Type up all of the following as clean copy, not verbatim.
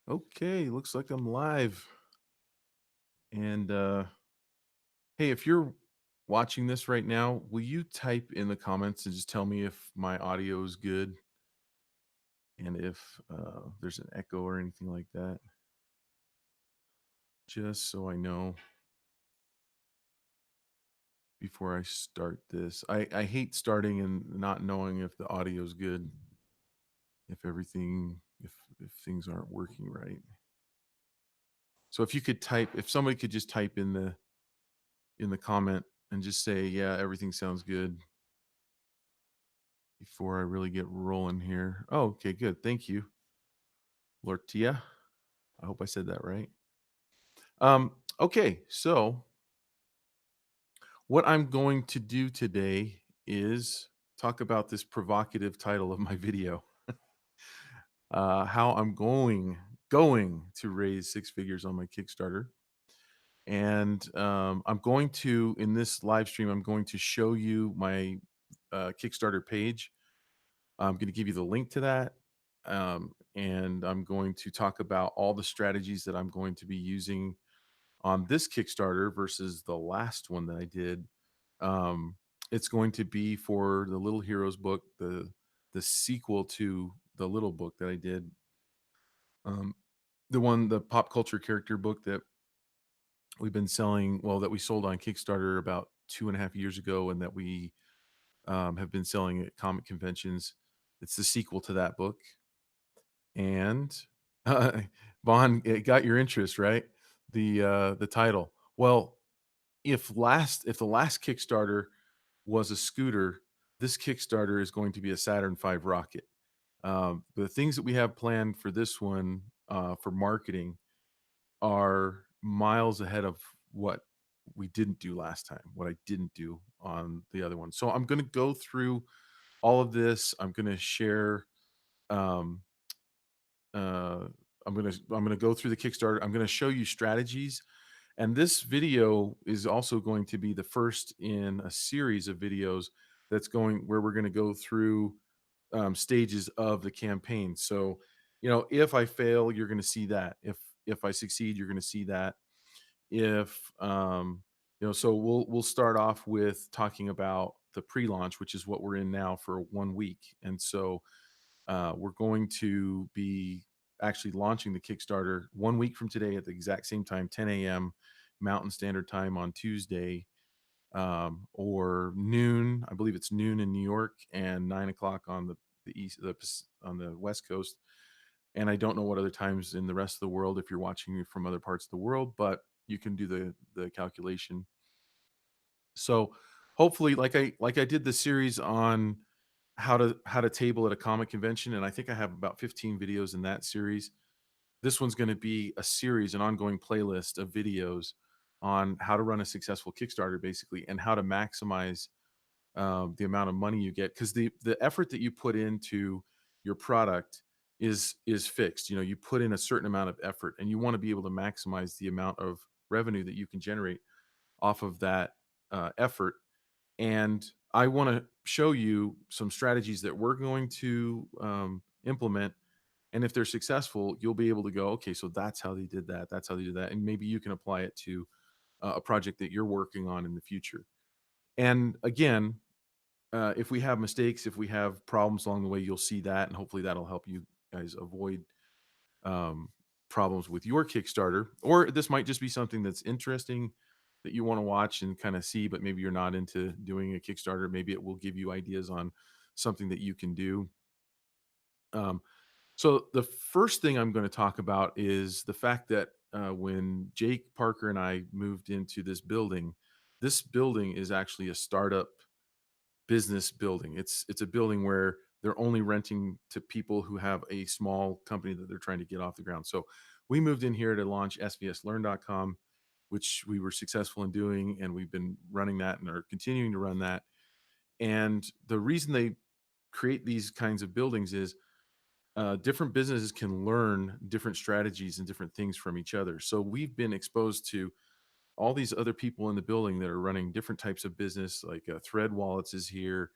Okay, looks like I'm live. And hey, if you're watching this right now, will you type in the comments and just tell me if my audio is good and if there's an echo or anything like that? Just so I know before I start this. I hate starting and not knowing if the audio is good, if things aren't working right. So if you could type, if somebody could just type in the comment and just say, yeah, everything sounds good before I really get rolling here. Oh, okay, good. Thank you, Lortia. I hope I said that right. Okay, so what I'm going to do today is talk about this provocative title of my video. How I'm going to raise six figures on my Kickstarter. And I'm going to, in this live stream, I'm going to show you my Kickstarter page. I'm going to give you the link to that. And I'm going to talk about all the strategies that I'm going to be using on this Kickstarter versus the last one that I did. Um, it's going to be for the Little Heroes book, the sequel to the Little book that I did. Um, the pop culture character book that we've been selling, well, that we sold on Kickstarter about 2.5 years ago, and that we have been selling at comic conventions. It's the sequel to that book. And uh, Vaughn, it got your interest, right? The title. Well, if the last Kickstarter was a scooter, this Kickstarter is going to be a Saturn V rocket. The things that we have planned for this one for marketing are miles ahead of what we didn't do last time, what I didn't do on the other one. So I'm going to go through all of this. I'm going to share um, uh, I'm gonna go through the Kickstarter. I'm gonna show you strategies, and this video is also going to be the first in a series of videos that's going where we're gonna go through stages of the campaign. So, if I fail, you're gonna see that. If I succeed, you're gonna see that. If so we'll start off with talking about the pre-launch, which is what we're in now for 1 week, and so we're going to be actually launching the Kickstarter 1 week from today at the exact same time, 10 a.m. Mountain Standard Time on Tuesday, or noon. I believe it's noon in New York and 9 o'clock on on the West Coast. And I don't know what other times in the rest of the world if you're watching from other parts of the world, but you can do the calculation. So hopefully, like I did the series on how to table at a comic convention, and I think I have about 15 videos in that series. This one's going to be a series, an ongoing playlist of videos on how to run a successful Kickstarter, basically, and how to maximize the amount of money you get, because the effort that you put into your product is fixed. You put in a certain amount of effort, and you want to be able to maximize the amount of revenue that you can generate off of that effort. And I want to show you some strategies that we're going to implement. And if they're successful, you'll be able to go, okay, so that's how they did that. That's how they did that. And maybe you can apply it to a project that you're working on in the future. And again, if we have mistakes, if we have problems along the way, you'll see that. And hopefully that'll help you guys avoid um, problems with your Kickstarter. Or this might just be something that's interesting that you want to watch and kind of see, but maybe you're not into doing a Kickstarter. Maybe it will give you ideas on something that you can do. Um, so the first thing I'm going to talk about is the fact that when Jake Parker and I moved into this building is actually a startup business building. It's a building where they're only renting to people who have a small company that they're trying to get off the ground. So we moved in here to launch svslearn.com, which we were successful in doing, and we've been running that and are continuing to run that. And the reason they create these kinds of buildings is different businesses can learn different strategies and different things from each other. So we've been exposed to all these other people in the building that are running different types of business, like Thread Wallets is here,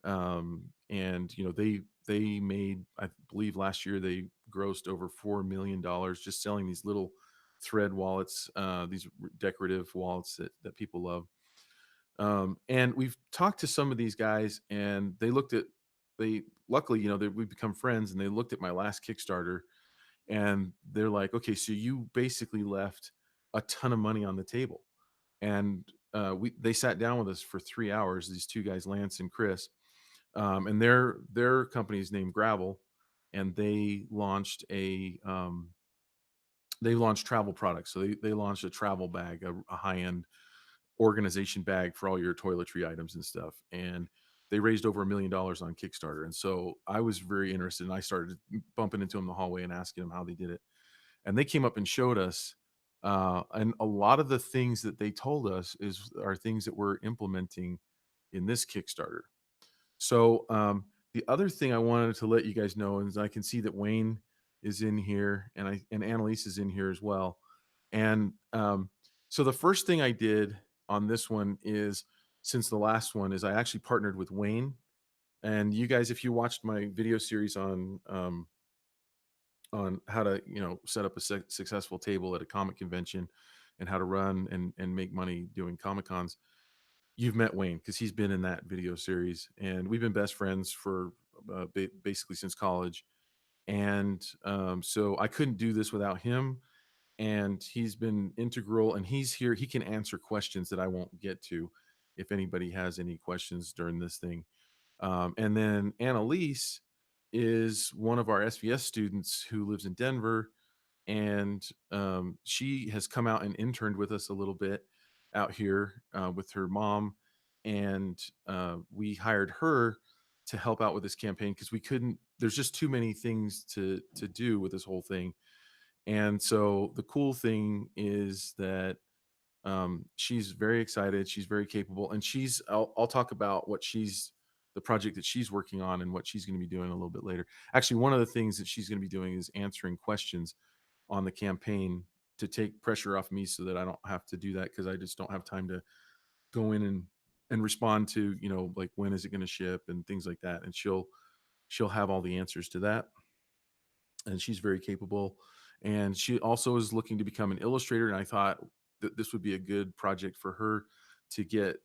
and they made, I believe last year they grossed over $4 million just selling these little thread wallets, these decorative wallets that people love. And we've talked to some of these guys, and they luckily, we've become friends, and they looked at my last Kickstarter, and they're like, okay, so you basically left a ton of money on the table. And they sat down with us for 3 hours. These two guys, Lance and Chris, and their company is named Gravel, and they launched travel products. So they launched a travel bag, a high end organization bag for all your toiletry items and stuff. And they raised over $1 million on Kickstarter. And so I was very interested, and I started bumping into them in the hallway and asking them how they did it. And they came up and showed us. And a lot of the things that they told us are things that we're implementing in this Kickstarter. So the other thing I wanted to let you guys know is I can see that Wayne is in here, and Annalise is in here as well. And so the first thing I did on this one is, since the last one, is I actually partnered with Wayne. And you guys, if you watched my video series on how to set up a successful table at a comic convention and how to run and make money doing comic cons, you've met Wayne because he's been in that video series, and we've been best friends for basically since college. And so I couldn't do this without him, and he's been integral, and he's here. He can answer questions that I won't get to if anybody has any questions during this thing. And then Annalise is one of our SVS students who lives in Denver, and she has come out and interned with us a little bit out here with her mom. And we hired her to help out with this campaign because we couldn't. There's just too many things to do with this whole thing. And so the cool thing is that she's very excited. She's very capable, and I'll talk about the project that she's working on and what she's going to be doing a little bit later. Actually, one of the things that she's going to be doing is answering questions on the campaign to take pressure off me so that I don't have to do that, because I just don't have time to go in and respond to, like, when is it going to ship and things like that. And she'll have all the answers to that, and she's very capable. And she also is looking to become an illustrator, and I thought that this would be a good project for her to get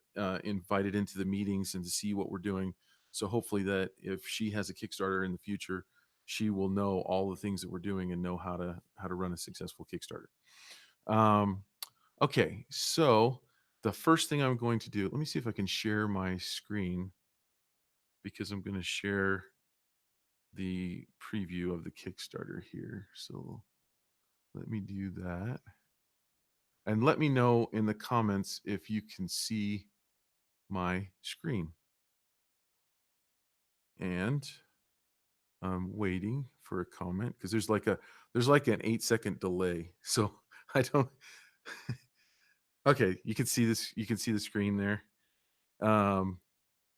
invited into the meetings and to see what we're doing. So hopefully that if she has a Kickstarter in the future, she will know all the things that we're doing and know how to run a successful Kickstarter. Okay, so the first thing I'm going to do, let me see if I can share my screen, because I'm going to share the preview of the Kickstarter here. So let me do that. And let me know in the comments if you can see my screen. And I'm waiting for a comment because there's like an 8-second delay. So I don't. Okay, you can see this. You can see the screen there.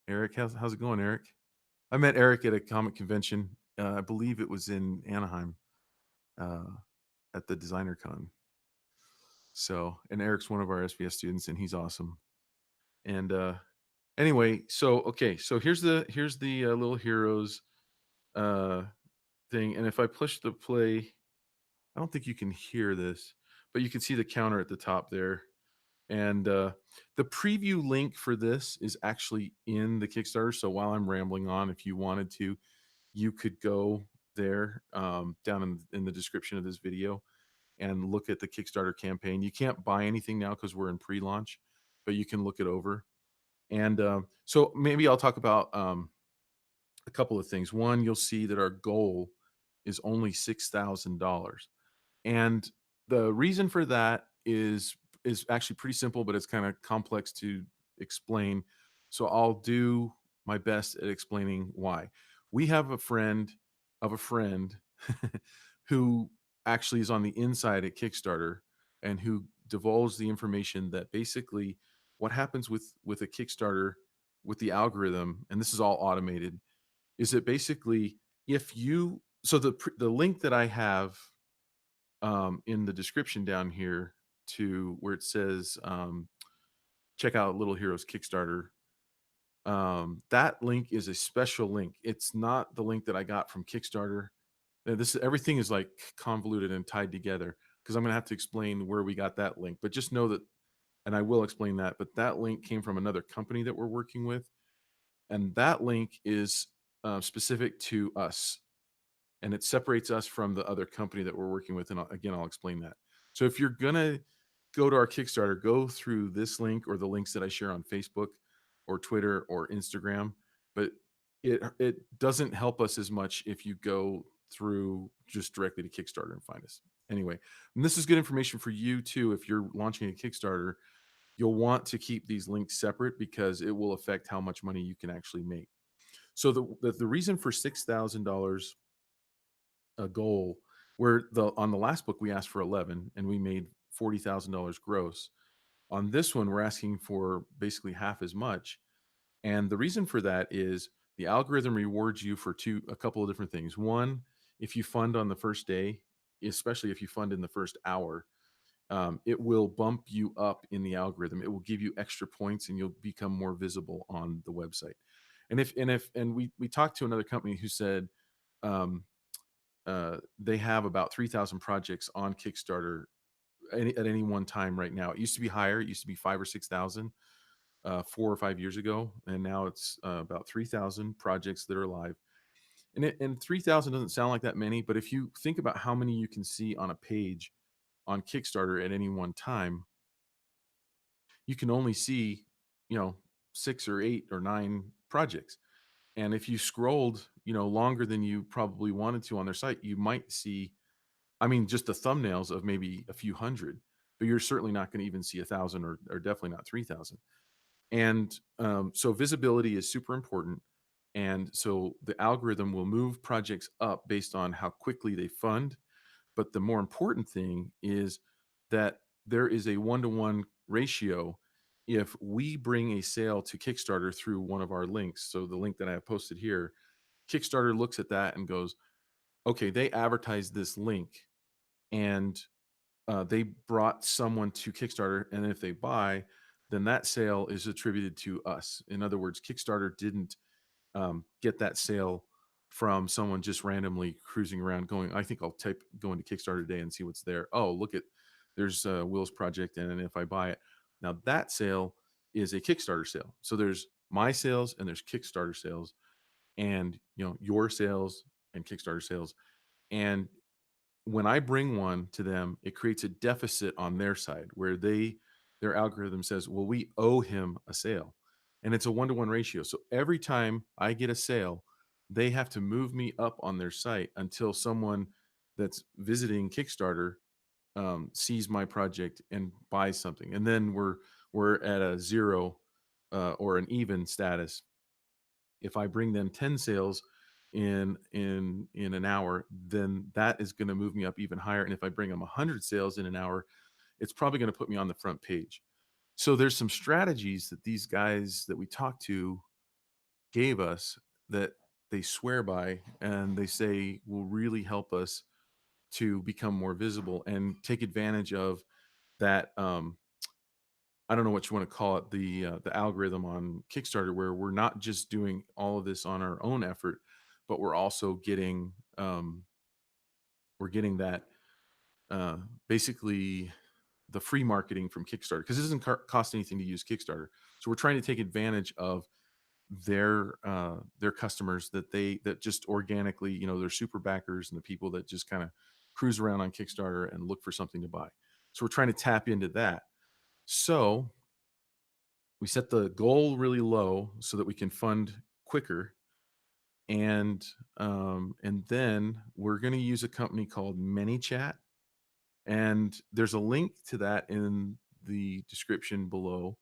Eric, how's it going, Eric? I met Eric at a comic convention. I believe it was in Anaheim, uh, at the Designer Con. So, and Eric's one of our SVS students, and he's awesome. And anyway, so okay, so here's the Little Heroes uh, thing. And if I push the play, I don't think you can hear this, but you can see the counter at the top there. And the preview link for this is actually in the Kickstarter. So while I'm rambling on, if you wanted to, you could go there, down in the description of this video, and look at the Kickstarter campaign. You can't buy anything now because we're in pre-launch, but you can look it over. And so maybe I'll talk about a couple of things. One, you'll see that our goal is only $6,000. And the reason for that is actually pretty simple, but it's kind of complex to explain. So I'll do my best at explaining why. We have a friend of a friend who actually is on the inside at Kickstarter, and who divulged the information that basically what happens with a Kickstarter, with the algorithm, and this is all automated, is that basically, if you so the link that I have in the description down here, to where it says check out Little Heroes Kickstarter, that link is a special link. It's not the link that I got from Kickstarter. this everything is like convoluted and tied together because I'm going to have to explain where we got that link. But just know that, and I will explain that. But that link came from another company that we're working with, and that link is specific to us, and it separates us from the other company that we're working with. And again, I'll explain that. So if you're gonna go to our Kickstarter, go through this link or the links that I share on Facebook or Twitter or Instagram. But it doesn't help us as much if you go through just directly to Kickstarter and find us. Anyway, and this is good information for you too. If you're launching a Kickstarter, you'll want to keep these links separate because it will affect how much money you can actually make. So the reason for $6,000 a goal, where the on the last book we asked for 11 and we made $40,000 gross. On this one, we're asking for basically half as much. And the reason for that is the algorithm rewards you for a couple of different things. One, if you fund on the first day, especially if you fund in the first hour, it will bump you up in the algorithm. It will give you extra points, and you'll become more visible on the website. And we talked to another company who said um, they have about 3,000 projects on Kickstarter at any one time right now. It used to be higher. It used to be 5 or 6,000 4 or 5 years ago, and now it's about 3,000 projects that are live. And 3,000 doesn't sound like that many, but if you think about how many you can see on a page on Kickstarter at any one time, you can only see, you know, 6 or 8 or 9 projects. And if you scrolled, longer than you probably wanted to on their site, you might see, I mean, just the thumbnails of maybe a few hundred, but you're certainly not going to even see 1,000 or definitely not 3,000. And so visibility is super important. And so the algorithm will move projects up based on how quickly they fund. But the more important thing is that there is a 1-to-1 ratio. If we bring a sale to Kickstarter through one of our links, so the link that I have posted here, Kickstarter looks at that and goes, okay, they advertised this link, and they brought someone to Kickstarter, and if they buy, then that sale is attributed to us. In other words, Kickstarter didn't get that sale from someone just randomly cruising around going, I think I'll type go into Kickstarter today and see what's there. Oh, look at there's Will's project, and if I buy it, now that sale is a Kickstarter sale. So there's my sales and there's Kickstarter sales, and your sales and Kickstarter sales. And when I bring one to them, it creates a deficit on their side where their algorithm says, well, we owe him a sale. And it's a 1-to-1 ratio. So every time I get a sale, they have to move me up on their site until someone that's visiting Kickstarter sees my project and buys something. And then we're at a zero or an even status. If I bring them 10 sales in an hour, then that is going to move me up even higher. And if I bring them 100 sales in an hour, it's probably going to put me on the front page. So there's some strategies that these guys that we talked to gave us that they swear by, and they say will really help us to become more visible and take advantage of that. I don't know what you want to call it, the algorithm on Kickstarter, where we're not just doing all of this on our own effort, but we're getting that uh, basically the free marketing from Kickstarter, because it doesn't cost anything to use Kickstarter. So we're trying to take advantage of their customers that just organically, they're super backers and the people that just kind of cruise around on Kickstarter and look for something to buy. So we're trying to tap into that. So we set the goal really low so that we can fund quicker, and then we're going to use a company called ManyChat, and there's a link to that in the description below,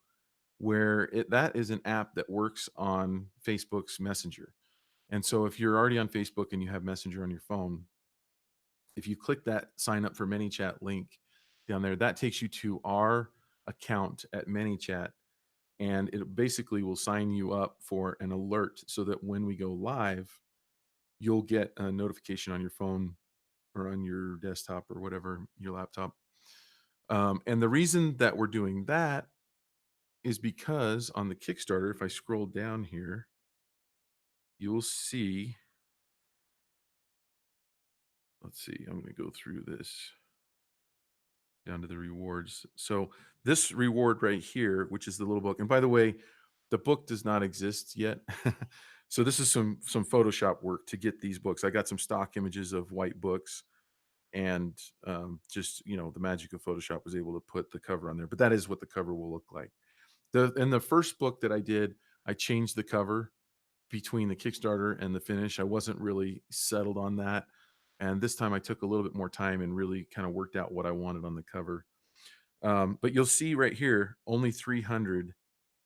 where that is an app that works on Facebook's Messenger. And so if you're already on Facebook and you have Messenger on your phone, if you click that sign up for ManyChat link down there, that takes you to our account at ManyChat, and it basically will sign you up for an alert so that when we go live, you'll get a notification on your phone or on your desktop or whatever, your laptop. And the reason that we're doing that is because on the Kickstarter, if I scroll down here, you'll see let's see, I'm going to go through this down to the rewards. So this reward right here, which is the little book, and by the way, the book does not exist yet. So this is some Photoshop work to get these books. I got some stock images of white books, and just the magic of Photoshop was able to put the cover on there. But that is what the cover will look like. The first book that I did, I changed the cover between the Kickstarter and the finish. I wasn't really settled on that. And this time I took a little bit more time and really kind of worked out what I wanted on the cover. But you'll see right here, only 300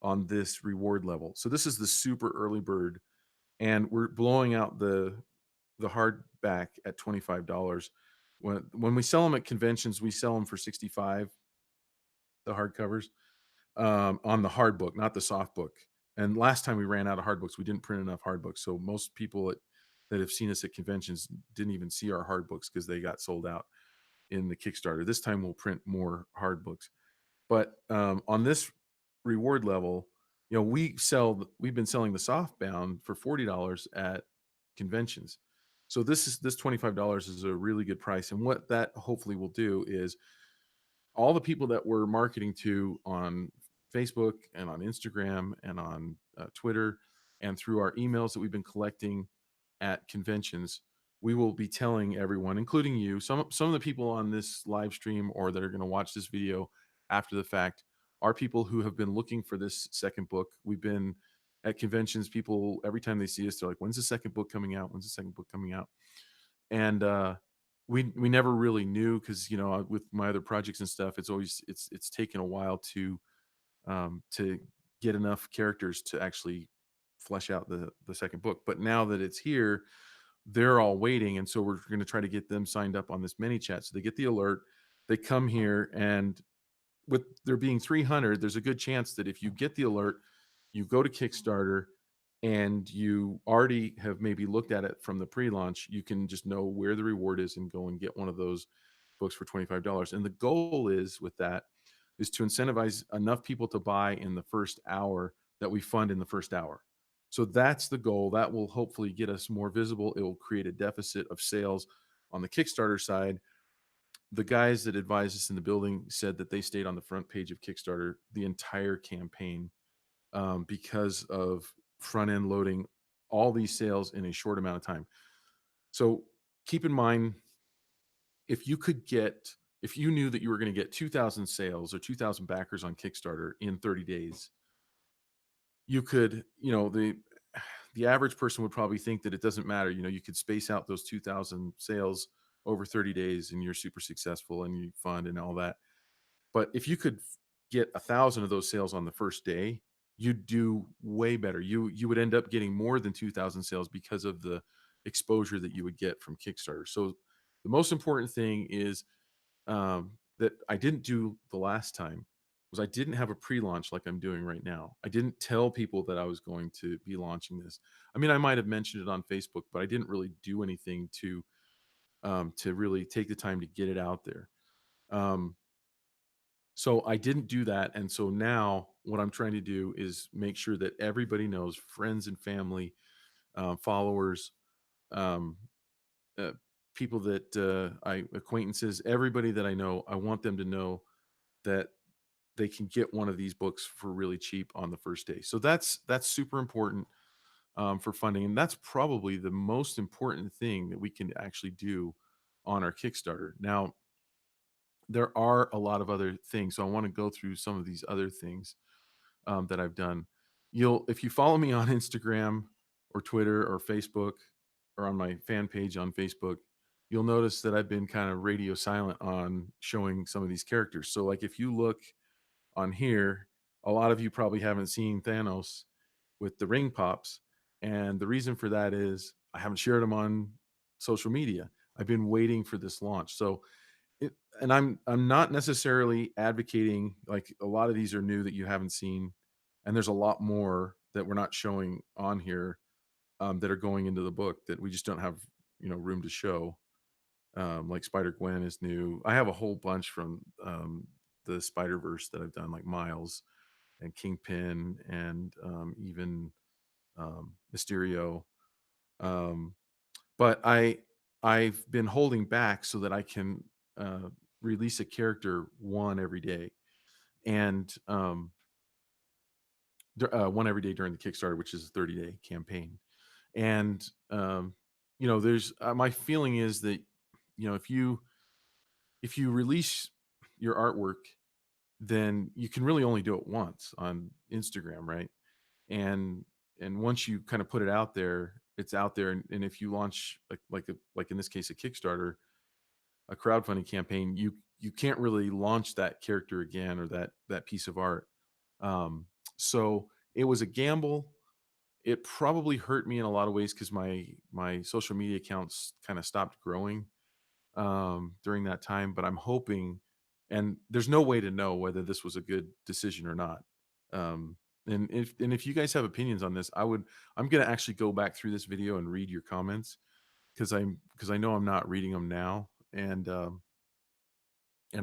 on this reward level. So this is the super early bird, and we're blowing out the hardback at $25. When we sell them at conventions, we sell them for 65, the hardcovers, on the hard book, not the soft book. And last time we ran out of hard books, we didn't print enough hard books. So most people that have seen us at conventions didn't even see our hard books because they got sold out in the Kickstarter. This time we'll print more hard books. But on this reward level, we've been selling the softbound for $40 at conventions. So this $25 is a really good price. And what that hopefully will do is all the people that we're marketing to on Facebook and on Instagram and on Twitter and through our emails that we've been collecting at conventions, we will be telling everyone, including you, some of the people on this live stream or that are going to watch this video after the fact are people who have been looking for this second book. We've been at conventions, people every time they see us, they're like, "When's the second book coming out? When's the second book coming out?" And we never really knew because with my other projects and stuff, it's taken a while to get enough characters to actually flesh out the second book. But now that it's here, they're all waiting, and so we're going to try to get them signed up on this mini chat so they get the alert. They come here, and with there being 300, there's a good chance that if you get the alert, you go to Kickstarter and you already have maybe looked at it from the pre-launch, you can just know where the reward is and go and get one of those books for $25. And the goal is with that is to incentivize enough people to buy in the first hour that we fund in the first hour. So that's the goal. That will hopefully get us more visible. It will create a deficit of sales on the Kickstarter side. The guys that advised us in the building said that they stayed on the front page of Kickstarter the entire campaign because of front end loading all these sales in a short amount of time. So keep in mind, if you knew that you were going to get 2,000 sales or 2,000 backers on Kickstarter in 30 days, you could, the average person would probably think that it doesn't matter. You could space out those 2,000 sales over 30 days and you're super successful and you fund and all that. But if you could get 1,000 of those sales on the first day, you'd do way better. You would end up getting more than 2,000 sales because of the exposure that you would get from Kickstarter. So the most important thing is that I didn't do the last time was I didn't have a pre-launch like I'm doing right now. I didn't tell people that I was going to be launching this. I mean, I might have mentioned it on Facebook, but I didn't really do anything to really take the time to get it out there. So I didn't do that. And so now what I'm trying to do is make sure that everybody knows, friends and family, followers, um, uh, people that acquaintances, everybody that I know, I want them to know that they can get one of these books for really cheap on the first day. So that's super important for funding. And that's probably the most important thing that we can actually do on our Kickstarter. Now, there are a lot of other things. So I want to go through some of these other things that I've done. If you follow me on Instagram or Twitter or Facebook or on my fan page on Facebook, you'll notice that I've been kind of radio silent on showing some of these characters. So like if you look on here, a lot of you probably haven't seen Thanos with the ring pops. And the reason for that is I haven't shared them on social media. I've been waiting for this launch. So and I'm not necessarily advocating like a lot of these are new that you haven't seen, and there's a lot more that we're not showing on here that are going into the book that we just don't have room to show. Like Spider Gwen is new. I have a whole bunch from the Spider Verse that I've done, like Miles and Kingpin and even Mysterio. Um, but I've been holding back so that I can uh, release a character one every day, and one every day during the Kickstarter, which is a 30-day campaign. And there's my feeling is that if you release your artwork, then you can really only do it once on Instagram, right? And once you kind of put it out there, it's out there. And if you launch like in this case a Kickstarter, a crowdfunding campaign, you can't really launch that character again or that piece of art. Um, so it was a gamble. It probably hurt me in a lot of ways because my social media accounts kind of stopped growing during that time. But I'm hoping, and there's no way to know whether this was a good decision or not. Um, and if you guys have opinions on this, I'm gonna actually go back through this video and read your comments because I know I'm not reading them now, and I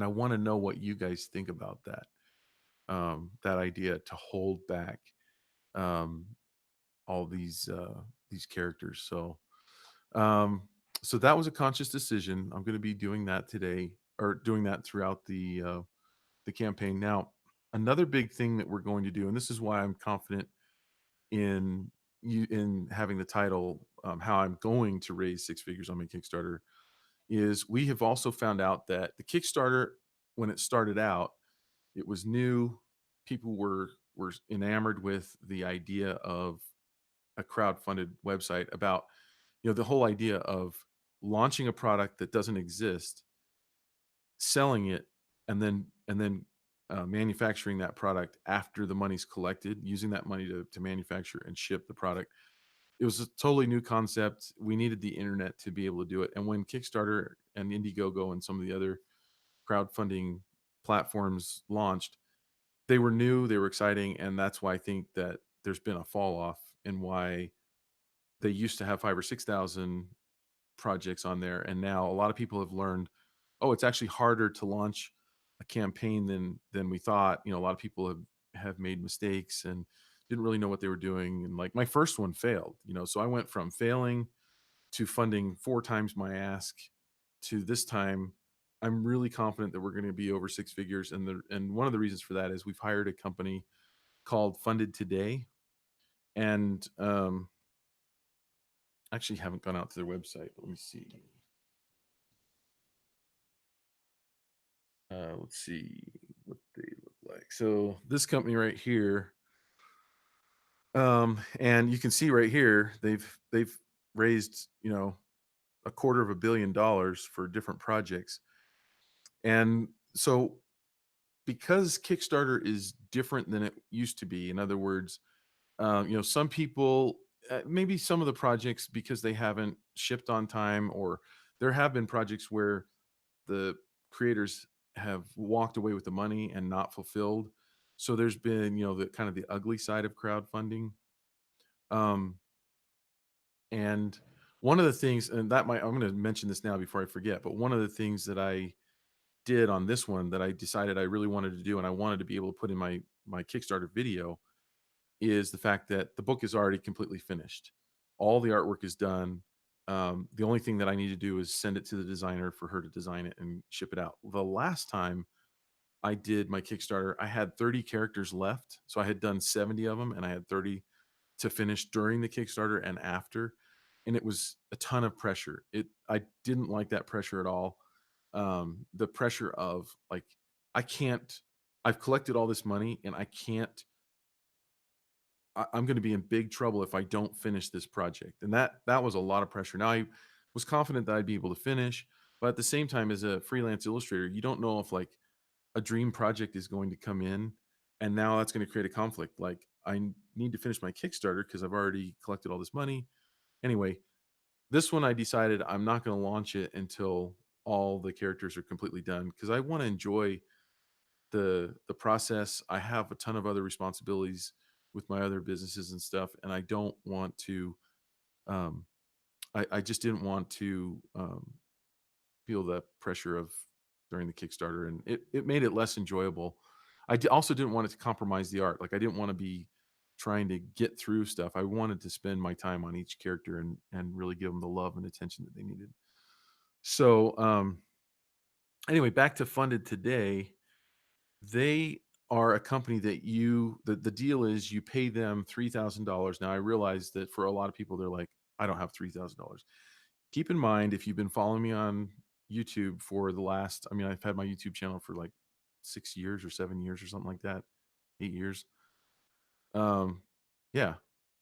want to know what you guys think about that idea to hold back um, all these characters. Um, so that was a conscious decision. I'm going to be doing that today, or doing that throughout the campaign. Now, another big thing that we're going to do, and this is why I'm confident in in having the title, how I'm going to raise six figures on my Kickstarter, is we have also found out that the Kickstarter, when it started out, it was new. People were enamored with the idea of a crowd-funded website, about the whole idea of launching a product that doesn't exist, selling it, and then manufacturing that product after the money's collected, using that money to manufacture and ship the product. It was a totally new concept. We needed the internet to be able to do it. And when Kickstarter and Indiegogo and some of the other crowdfunding platforms launched, they were new, they were exciting, and that's why I think that there's been a fall off in why they used to have 5 or 6,000 projects on there, and now a lot of people have learned, oh, it's actually harder to launch a campaign than we thought. A lot of people have made mistakes and didn't really know what they were doing, and like my first one failed. So I went from failing to funding 4 times my ask to this time. I'm really confident that we're going to be over 6 figures, and one of the reasons for that is we've hired a company called Funded Today, and actually haven't gone out to their website. Let me see. Let's see what they look like. So this company right here, and you can see right here, they've raised $250 million for different projects, and so because Kickstarter is different than it used to be. In other words, some people, maybe some of the projects, because they haven't shipped on time, or there have been projects where the creators have walked away with the money and not fulfilled. So there's been, the kind of the ugly side of crowdfunding. Um, and one of the things, and I'm going to mention this now before I forget, but one of the things that I did on this one that I decided I really wanted to do, and I wanted to be able to put in my Kickstarter video, is the fact that the book is already completely finished. All the artwork is done. The only thing that I need to do is send it to the designer for her to design it and ship it out. The last time I did my Kickstarter, I had 30 characters left. So I had done 70 of them, and I had 30 to finish during the Kickstarter and after. And it was a ton of pressure. I didn't like that pressure at all. The pressure of like, I can't, I've collected all this money and I can't, I'm going to be in big trouble if I don't finish this project. And that was a lot of pressure. Now I was confident that I'd be able to finish, but at the same time, as a freelance illustrator, you don't know if like a dream project is going to come in, and now that's going to create a conflict. Like I need to finish my Kickstarter because I've already collected all this money. Anyway, this one I decided I'm not going to launch it until all the characters are completely done, because I want to enjoy the process. I have a ton of other responsibilities with my other businesses and stuff, and I don't want to. Um, I just didn't want to feel the pressure of during the Kickstarter, and it made it less enjoyable. Also didn't want it to compromise the art. Like I didn't want to be trying to get through stuff. I wanted to spend my time on each character and really give them the love and attention that they needed. So, anyway, back to Funded Today. They are a company that the deal is you pay them $3,000. Now, I realize that for a lot of people, they're like, I don't have $3,000. Keep in mind, if you've been following me on YouTube for the last, I mean, I've had my YouTube channel for like 6 years or 7 years or something like that, 8 years. Um, yeah,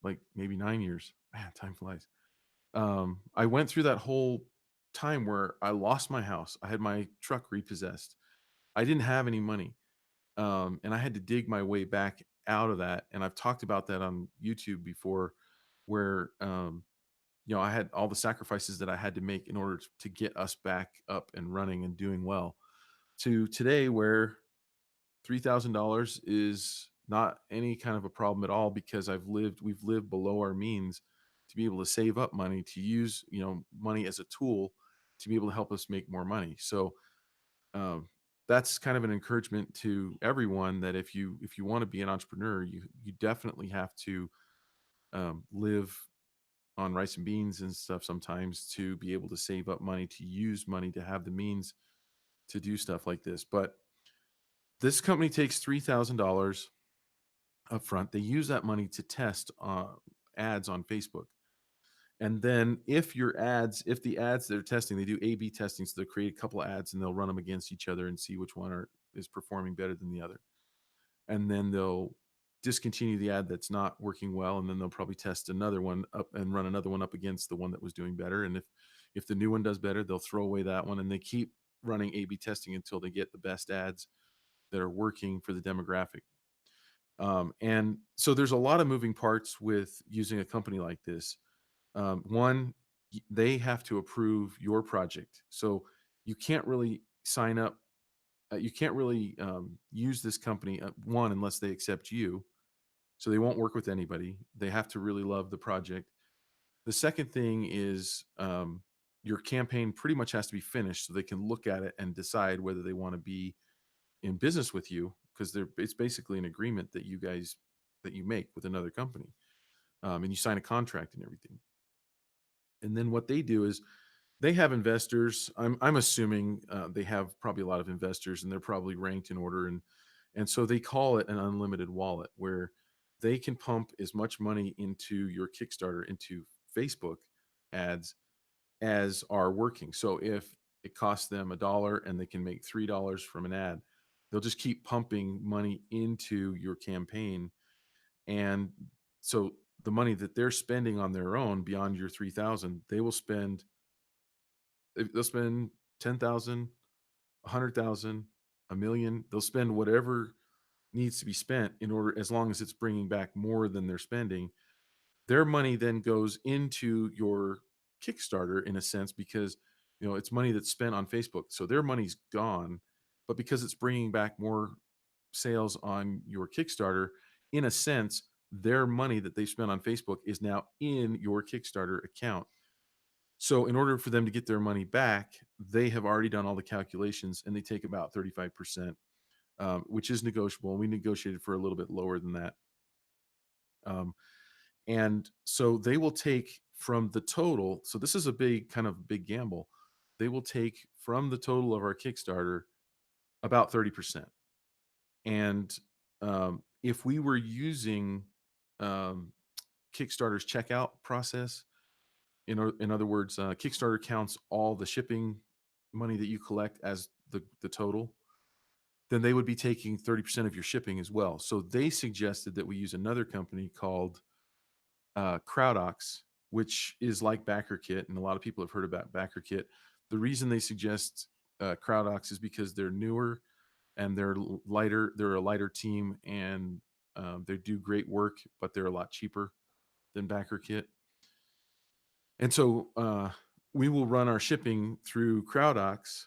like maybe 9 years. Man, time flies. I went through that whole time where I lost my house. I had my truck repossessed. I didn't have any money. And I had to dig my way back out of that. And I've talked about that on YouTube before, where I had all the sacrifices that I had to make in order to get us back up and running and doing well. To today, where $3,000 is not any kind of a problem at all, because we've lived below our means to be able to save up money to use, money as a tool to be able to help us make more money. So um, that's kind of an encouragement to everyone, that if you want to be an entrepreneur, you definitely have to live on rice and beans and stuff sometimes to be able to save up money, to use money, to have the means to do stuff like this. But this company takes $3,000 up front. They use that money to test ads on Facebook. And then if the ads they're testing, they do A/B testing. So they'll create a couple of ads and they'll run them against each other and see which one is performing better than the other. And then they'll discontinue the ad that's not working well. And then they'll probably test another one up and run another one up against the one that was doing better. And if the new one does better, they'll throw away that one. And they keep running A/B testing until they get the best ads that are working for the demographic. And so there's a lot of moving parts with using a company like this. One, they have to approve your project. So you can't really sign up. You can't really use this company, one, unless they accept you. So they won't work with anybody. They have to really love the project. The second thing is your campaign pretty much has to be finished so they can look at it and decide whether they want to be in business with you, because it's basically an agreement that you make with another company, and you sign a contract and everything. And then what they do is they have investors. I'm assuming they have probably a lot of investors, and they're probably ranked in order, and so they call it an unlimited wallet, where they can pump as much money into your Kickstarter, into Facebook ads, as are working. So if it costs them $1 and they can make $3 from an ad, they'll just keep pumping money into your campaign. And so the money that they're spending on their own beyond your 3,000, they'll spend 10,000, 100,000, a million. They'll spend whatever needs to be spent in order, as long as it's bringing back more than they're spending. Their money then goes into your Kickstarter, in a sense, because it's money that's spent on Facebook. So their money's gone, but because it's bringing back more sales on your Kickstarter, in a sense, their money that they spent on Facebook is now in your Kickstarter account. So in order for them to get their money back, they have already done all the calculations, and they take about 35%, which is negotiable. We negotiated for a little bit lower than that. And so they will take from the total. So this is a big gamble. They will take from the total of our Kickstarter about 30%. And if we were using um, Kickstarter's checkout process, in other words, Kickstarter counts all the shipping money that you collect as the total, then they would be taking 30% of your shipping as well. So they suggested that we use another company called CrowdOx, which is like BackerKit, and a lot of people have heard about BackerKit. The reason they suggest CrowdOx is because they're newer and they're lighter. They're a lighter team, and they do great work, but they're a lot cheaper than BackerKit. And so we will run our shipping through CrowdOx,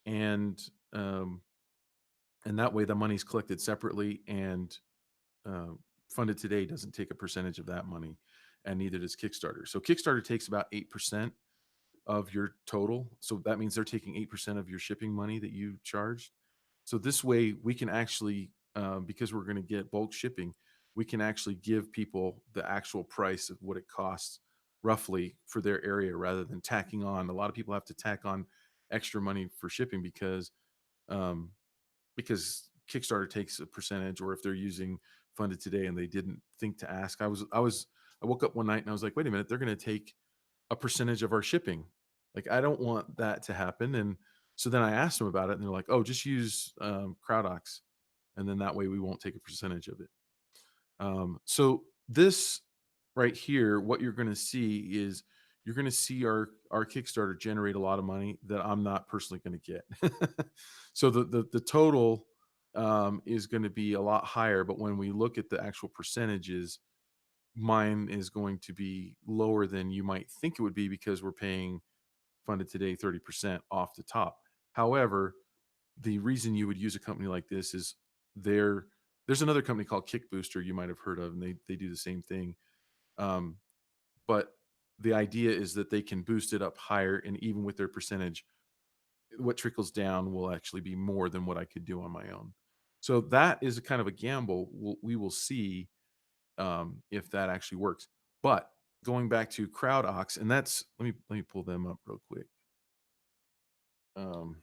and um, and that way the money's collected separately, and uh, Funded Today doesn't take a percentage of that money, and neither does Kickstarter. So Kickstarter takes about 8% of your total. So that means they're taking 8% of your shipping money that you charged. So this way we can actually, because we're going to get bulk shipping, we can actually give people the actual price of what it costs roughly for their area rather than tacking on. A lot of people have to tack on extra money for shipping um, because Kickstarter takes a percentage, or if they're using Funded Today and they didn't think to ask. I woke up one night and I was like, wait a minute, they're going to take a percentage of our shipping. Like, I don't want that to happen. And so then I asked them about it, and they're like, oh, just use CrowdOx, and then that way we won't take a percentage of it. So this right here, what you're going to see is you're going to see our Kickstarter generate a lot of money that I'm not personally going to get. So the total is going to be a lot higher, but when we look at the actual percentages, mine is going to be lower than you might think it would be because we're paying Funded Today 30% off the top. However, the reason you would use a company like this is there there's another company called Kickbooster you might have heard of, and they do the same thing. Um, but the idea is that they can boost it up higher, and even with their percentage, what trickles down will actually be more than what I could do on my own. So that is a kind of a gamble. We will see if that actually works. But going back to CrowdOx, and that's let me pull them up real quick. Um,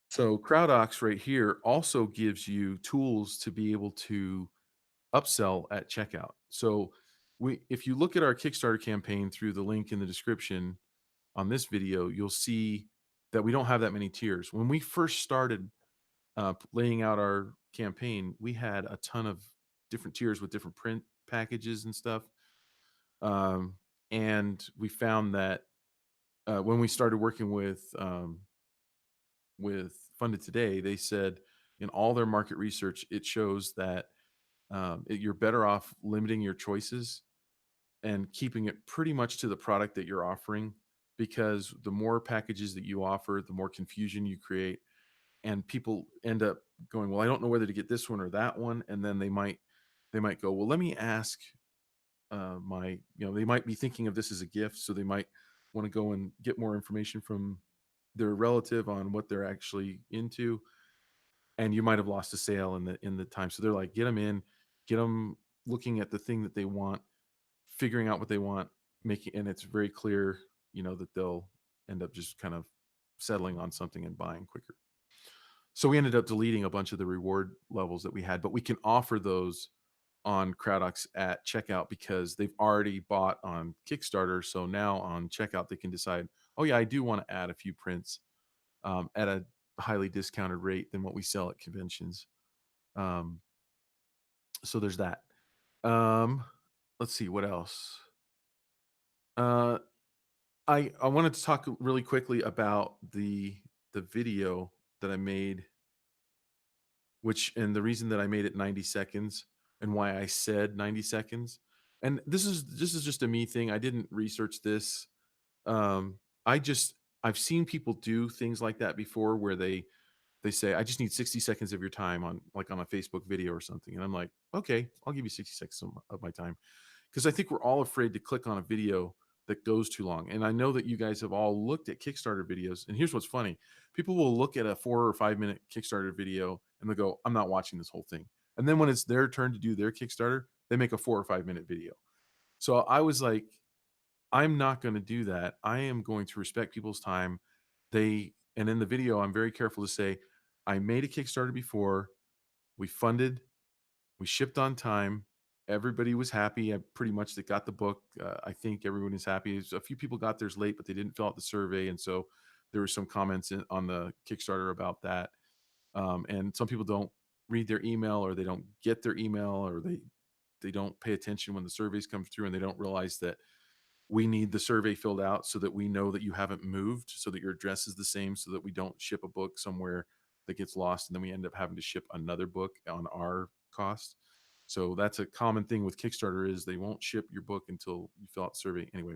so CrowdOx right here also gives you tools to be able to upsell at checkout. So if you look at our Kickstarter campaign through the link in the description on this video, you'll see that we don't have that many tiers. When we first started laying out our campaign, we had a ton of different tiers with different print packages and stuff. Um, and we found that when we started working with Funded Today, they said in all their market research, it shows that you're better off limiting your choices and keeping it pretty much to the product that you're offering, because the more packages that you offer, the more confusion you create, and people end up going, well, I don't know whether to get this one or that one, and then they might go, well, let me ask they might be thinking of this as a gift, so they might want to go and get more information from their relative on what they're actually into, and you might have lost a sale in the time. So they're like, get them looking at the thing that they want, figuring out what they want, making, and it's very clear, that they'll end up just kind of settling on something and buying quicker. So we ended up deleting a bunch of the reward levels that we had, but we can offer those on CrowdOx at checkout because they've already bought on Kickstarter. So now on checkout, they can decide, oh yeah, I do want to add a few prints at a highly discounted rate than what we sell at conventions. Um, so there's that. Um, let's see what else. Uh, I wanted to talk really quickly about the video that I made, and the reason that I made it 90 seconds and why I said 90 seconds. And this is just a me thing. I didn't research this. Um, I've seen people do things like that before where they say, I just need 60 seconds of your time on a Facebook video or something. And I'm like, okay, I'll give you 60 seconds of my time. Because I think we're all afraid to click on a video that goes too long. And I know that you guys have all looked at Kickstarter videos. And here's what's funny: people will look at a 4 or 5 minute Kickstarter video and they'll go, I'm not watching this whole thing. And then when it's their turn to do their Kickstarter, they make a 4 or 5 minute video. So I was like, I'm not going to do that. I am going to respect people's time. And in the video, I'm very careful to say, I made a Kickstarter before, we funded, we shipped on time. Everybody was happy. I pretty much that got the book. I think everyone is happy. A few people got theirs late, but they didn't fill out the survey, and so there were some comments on the Kickstarter about that. And some people don't read their email, or they don't get their email, or they don't pay attention when the surveys come through, and they don't realize that we need the survey filled out so that we know that you haven't moved, so that your address is the same, so that we don't ship a book somewhere that gets lost and then we end up having to ship another book on our cost. So that's a common thing with Kickstarter, is they won't ship your book until you fill out the survey. Anyway,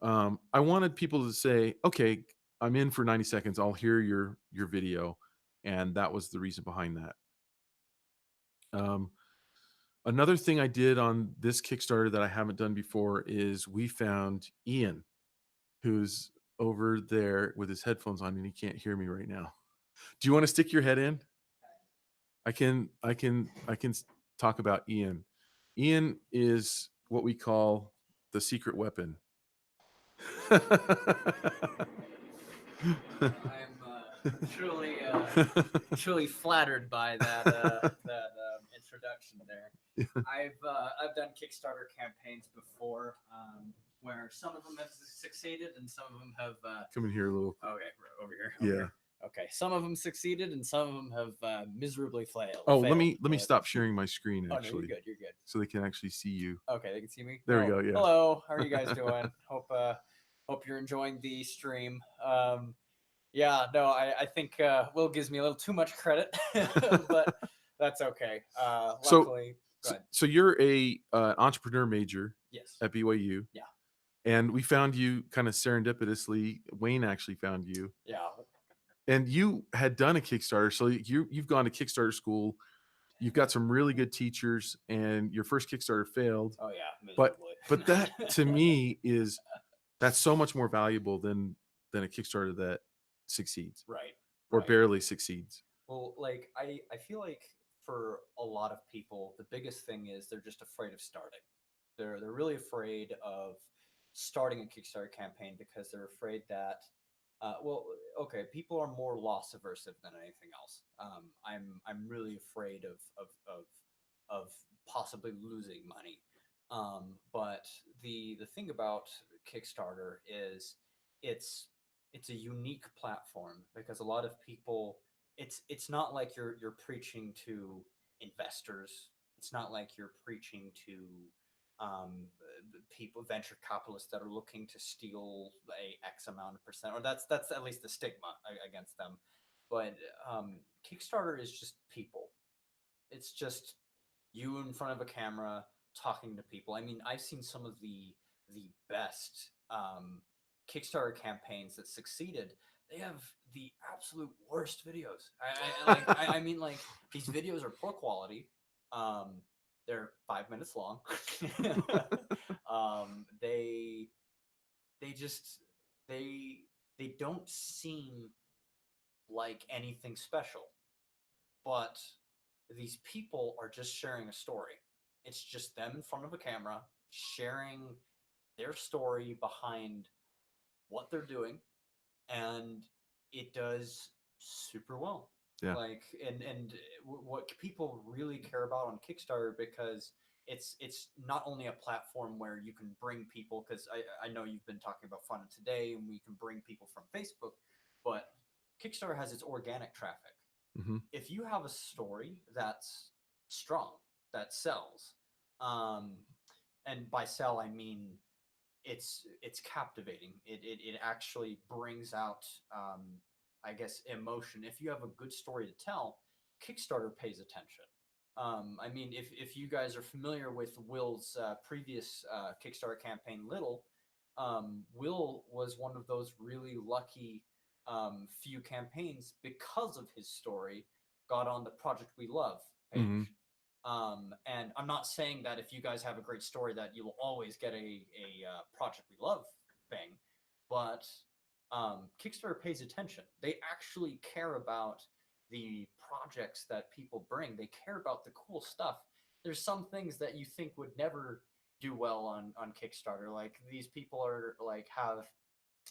I wanted people to say, okay, I'm in for 90 seconds. I'll hear your video. And that was the reason behind that. Another thing I did on this Kickstarter that I haven't done before is we found Ian, who's over there with his headphones on and he can't hear me right now. Do you want to stick your head in? I can talk about Ian. Ian is what we call the secret weapon. I'm truly flattered by that introduction there. I've done Kickstarter campaigns before, where some of them have succeeded and some of them have. Come in here a little. Okay, over here. Yeah. Here. Okay, some of them succeeded and some of them have miserably failed. Oh, let me stop sharing my screen Oh no, actually, you're good. You're good. so they can actually see you. Okay, they can see me. There we go. Yeah. Hello. How are you guys doing? Hope you're enjoying the stream. Yeah, no, I think Will gives me a little too much credit, but that's okay. Luckily, So you're a entrepreneur major yes, at BYU. Yeah. And we found you kind of serendipitously. Wayne actually found you. Yeah. And you had done a Kickstarter, so you've gone to Kickstarter school. You've got some really good teachers, and your first Kickstarter failed. Oh yeah, but that to me that's so much more valuable than a Kickstarter that succeeds, right, or barely succeeds. Well, like I feel like for a lot of people, the biggest thing is they're just afraid of starting. They're really afraid of starting a Kickstarter campaign because they're afraid that well, okay, people are more loss aversive than anything else. I'm really afraid of possibly losing money. But the thing about Kickstarter is it's it's a unique platform because a lot of people it's not like you're preaching to investors. It's not like you're preaching to people, venture capitalists that are looking to steal a X amount of percent, or that's at least the stigma against them. But Kickstarter is just people. It's just you in front of a camera talking to people. I mean, I've seen some of the best Kickstarter campaigns that succeeded. They have the absolute worst videos. I mean, like these videos are poor quality. They're 5 minutes long. They just they don't seem like anything special, but these people are just sharing a story. It's just them in front of a camera sharing their story behind what they're doing, and it does super well. Yeah. Like and what people really care about on Kickstarter, because it's not only a platform where you can bring people, because I know you've been talking about Fun Today and we can bring people from Facebook, but Kickstarter has its organic traffic. Mm-hmm. If you have a story that's strong, that sells, and by sell I mean it's captivating. It actually brings out I guess emotion. If you have a good story to tell, Kickstarter pays attention. I mean, if you guys are familiar with Will's previous Kickstarter campaign, Little, Will was one of those really lucky few campaigns because of his story got on the Project We Love page. Mm-hmm. And I'm not saying that if you guys have a great story that you will always get a Project We Love thing, but Kickstarter pays attention. They actually care about the projects that people bring. They care about the cool stuff. There's some things that you think would never do well on Kickstarter. Like these people are like have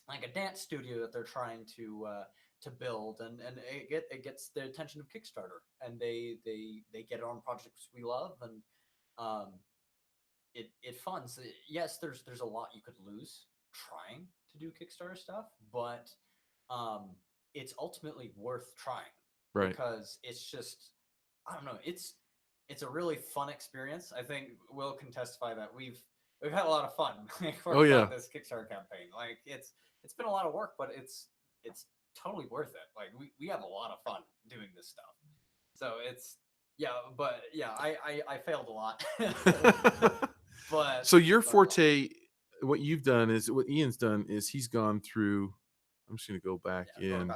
like a dance studio that they're trying to build, and it gets the attention of Kickstarter, and they get it on Projects We Love, and um, it funds. Yes, there's a lot you could lose trying to do Kickstarter stuff, but it's ultimately worth trying, right? Because it's just I don't know, it's a really fun experience. I think Will can testify that we've had a lot of fun working on this Kickstarter campaign. Like it's been a lot of work, but it's totally worth it. Like we have a lot of fun doing this stuff. So it's I failed a lot. But so your forte, what you've done is what Ian's done is he's gone through. I'm just gonna go back in. I'm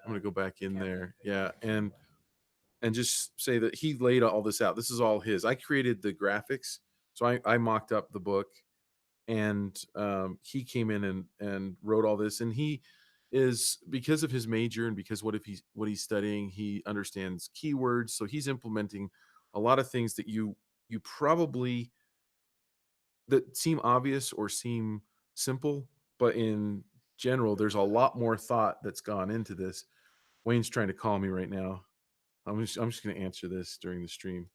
gonna go back in there. Yeah, and just say that he laid all this out. This is all his. I created the graphics, so I mocked up the book, and he came in and wrote all this, and he is because of his major and because what he's studying, he understands keywords, so he's implementing a lot of things that you probably that seem obvious or seem simple, but in general, there's a lot more thought that's gone into this. Wayne's trying to call me right now. I'm just going to answer this during the stream.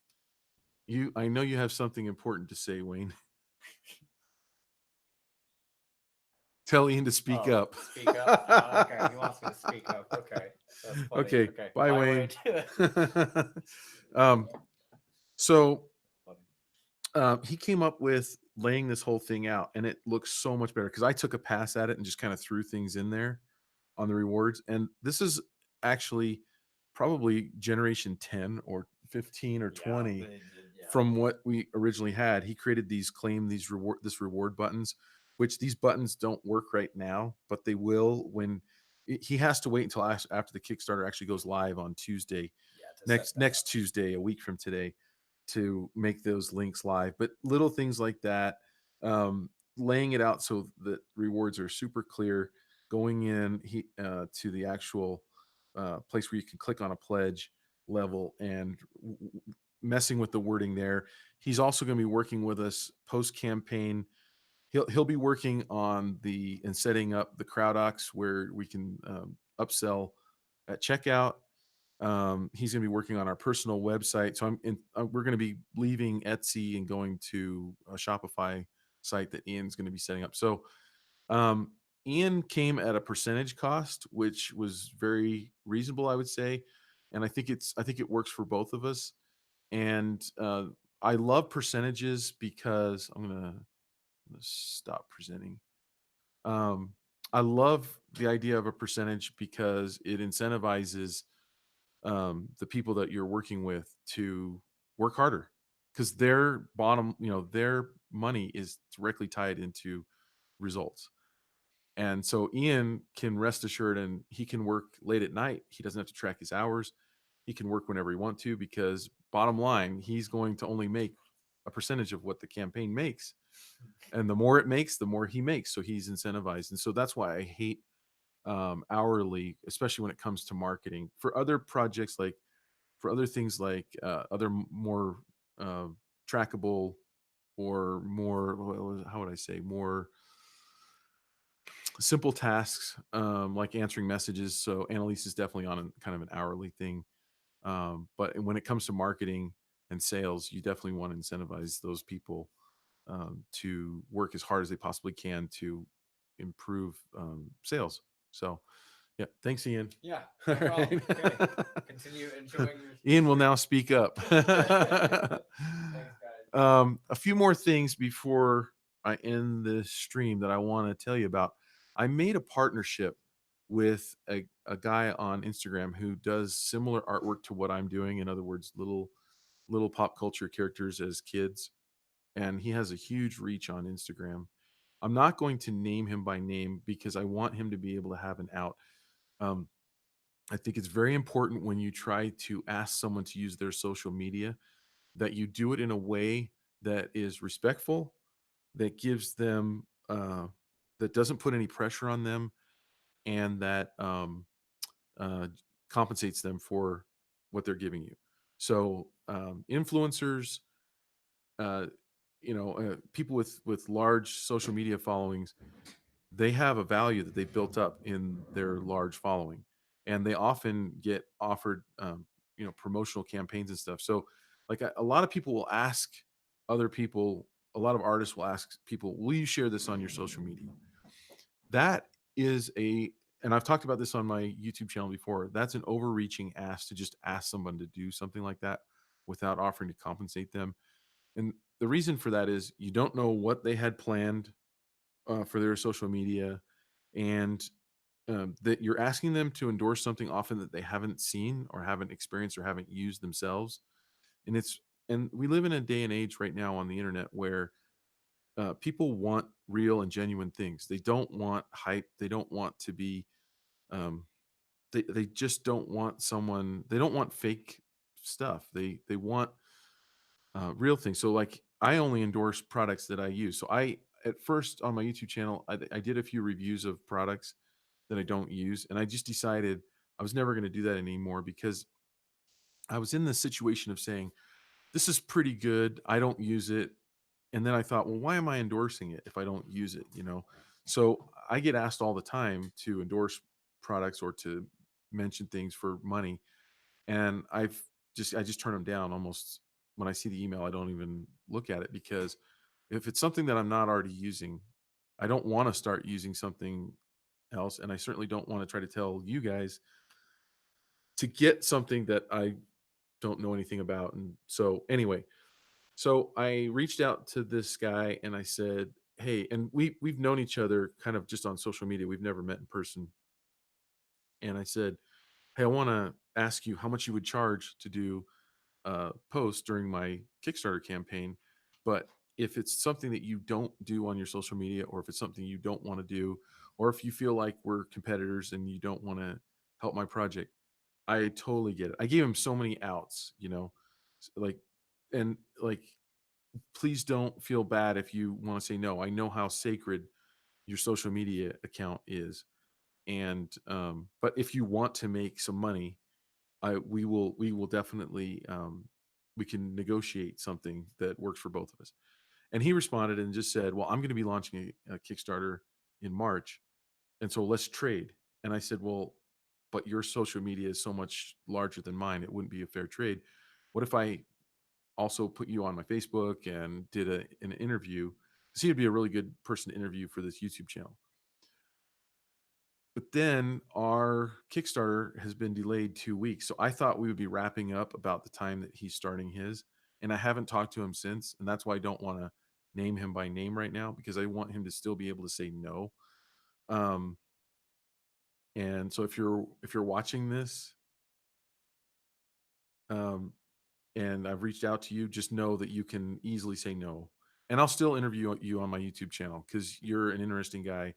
I know you have something important to say, Wayne. Tell Ian to speak Oh, up. speak up. Okay, he wants me to speak up. Okay, that's funny. Okay, Okay, bye, bye, Wayne. Wade. um, so Funny. he came up with laying this whole thing out, and it looks so much better because I took a pass at it and just kind of threw things in there on the rewards. And this is actually probably generation 10 or 15 or Yeah, 20 yeah. from what we originally had. He created these reward buttons, which these buttons don't work right now, but they will when he has to wait until after the Kickstarter actually goes live on Tuesday, Yeah, to set that next up. Tuesday, a week from today, to make those links live. But little things like that, laying it out so that rewards are super clear, going in to the actual place where you can click on a pledge level and messing with the wording there. He's also going to be working with us post campaign. He'll be working on the and setting up the CrowdOx where we can upsell at checkout. He's going to be working on our personal website. So we're going to be leaving Etsy and going to a Shopify site that Ian's going to be setting up. So um, Ian came at a percentage cost, which was very reasonable, I would say, and I think it works for both of us. And I love percentages because I'm gonna stop presenting. Um, I love the idea of a percentage because it incentivizes the people that you're working with to work harder because their bottom, their money is directly tied into results. And so Ian can rest assured and he can work late at night. He doesn't have to track his hours. He can work whenever he wants to because bottom line, he's going to only make a percentage of what the campaign makes. And the more it makes, the more he makes. So he's incentivized. And so that's why I hate hourly, especially when it comes to marketing. For other projects, like for other things like other more uh, trackable or more, how would I say, more simple tasks like answering messages. So Annalise is definitely on kind of an hourly thing. But when it comes to marketing and sales, you definitely want to incentivize those people to work as hard as they possibly can to improve sales. So, yeah, thanks, Ian. Yeah, All no problem. Okay, right. continue enjoying your Ian will stream. now speak up. Thanks, guys. A few more things before I end this stream that I want to tell you about. I made a partnership with a guy on Instagram who does similar artwork to what I'm doing. In other words, little pop culture characters as kids, and he has a huge reach on Instagram. I'm not going to name him by name because I want him to be able to have an out. Um, I think it's very important when you try to ask someone to use their social media that you do it in a way that is respectful, that gives them, that doesn't put any pressure on them, and that uh, compensates them for what they're giving you. So, influencers, uh, people with large social media followings, they have a value that they built up in their large following, and they often get offered promotional campaigns and stuff. So like a lot of people will ask other people, a lot of artists will ask people, will you share this on your social media? That is a and I've talked about this on my YouTube channel before. That's an overreaching ask to just ask someone to do something like that without offering to compensate them. And the reason for that is you don't know what they had planned for their social media, and that you're asking them to endorse something often that they haven't seen or haven't experienced or haven't used themselves. And we live in a day and age right now on the internet where people want real and genuine things. They don't want hype. They don't want to be. Um, they just don't want someone. They don't want fake stuff. They want real things. So like I only endorse products that I use. So I at first on my YouTube channel I did a few reviews of products, that I don't use. And I just decided I was never going to do that anymore because I was in the situation of saying, this is pretty good. I don't use it. And then I thought, well, why am I endorsing it if I don't use it? So I get asked all the time to endorse products or to mention things for money. And I just turn them down almost when I see the email. I don't even look at it because if it's something that I'm not already using, I don't want to start using something else. And I certainly don't want to try to tell you guys to get something that I don't know anything about. And so anyway, so I reached out to this guy and I said, "Hey," and we've known each other kind of just on social media. We've never met in person. And I said, "Hey, I want to ask you how much you would charge to do post during my Kickstarter campaign. But if it's something that you don't do on your social media, or if it's something you don't want to do, or if you feel like we're competitors and you don't want to help my project, I totally get it." I gave him so many outs, like, and like, please don't feel bad if you want to say no. I know how sacred your social media account is. And, but if you want to make some money, we will definitely we can negotiate something that works for both of us. And he responded and just said, "Well, I'm going to be launching a Kickstarter in March, and so let's trade." And I said, "Well, but your social media is so much larger than mine. It wouldn't be a fair trade. What if I also put you on my Facebook and did an interview? Because he'd be a really good person to interview for this YouTube channel." But then our Kickstarter has been delayed 2 weeks. So I thought we would be wrapping up about the time that he's starting his. And I haven't talked to him since. And that's why I don't want to name him by name right now because I want him to still be able to say no. Um, and so if you're watching this, um, and I've reached out to you, just know that you can easily say no. And I'll still interview you on my YouTube channel because you're an interesting guy.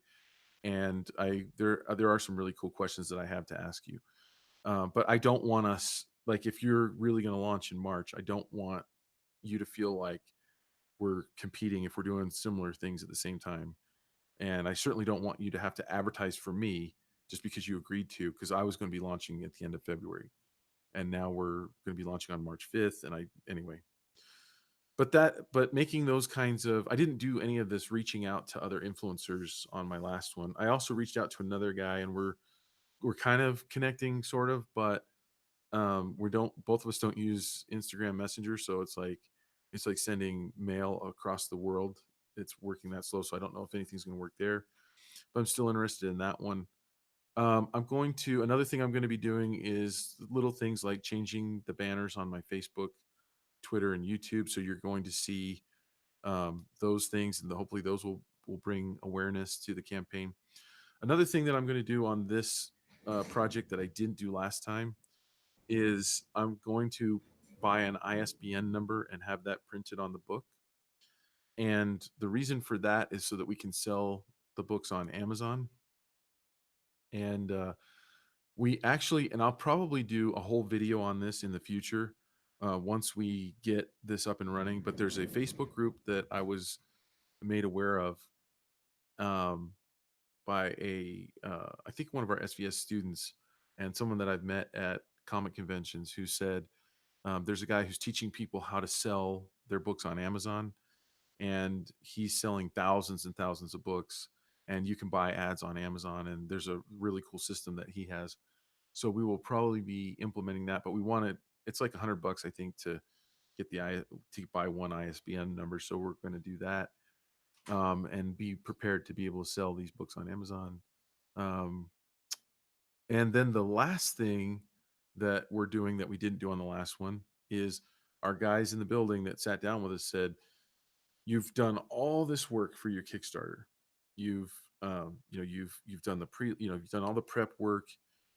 And there are some really cool questions that I have to ask you. But I don't want us, like, if you're really going to launch in March, I don't want you to feel like we're competing if we're doing similar things at the same time. And I certainly don't want you to have to advertise for me just because you agreed to, because I was going to be launching at the end of February. And now we're going to be launching on March 5th. Anyway, but making those kinds of, I didn't do any of this reaching out to other influencers on my last one. I also reached out to another guy and we're kind of connecting sort of, but we don't both of us don't use Instagram Messenger, so it's like sending mail across the world. It's working that slow, so I don't know if anything's going to work there, but I'm still interested in that one. I'm going to Another thing I'm going to be doing is little things like changing the banners on my Facebook, Twitter, and YouTube, so you're going to see those things, and hopefully those will bring awareness to the campaign. Another thing that I'm going to do on this project that I didn't do last time is I'm going to buy an ISBN number and have that printed on the book. And the reason for that is so that we can sell the books on Amazon. And and I'll probably do a whole video on this in the future once we get this up and running. But there's a Facebook group that I was made aware of um, by I think one of our SVS students and someone that I've met at comic conventions who said, there's a guy who's teaching people how to sell their books on Amazon, and he's selling thousands and thousands of books. And you can buy ads on Amazon, and there's a really cool system that he has. So we will probably be implementing that, but we want to. It's like $100, I think, to get to buy one ISBN number. So we're going to do that, and be prepared to be able to sell these books on Amazon. Um, and then the last thing that we're doing that we didn't do on the last one is our guys in the building that sat down with us said, "You've done all this work for your Kickstarter. You've you've done you've done all the prep work.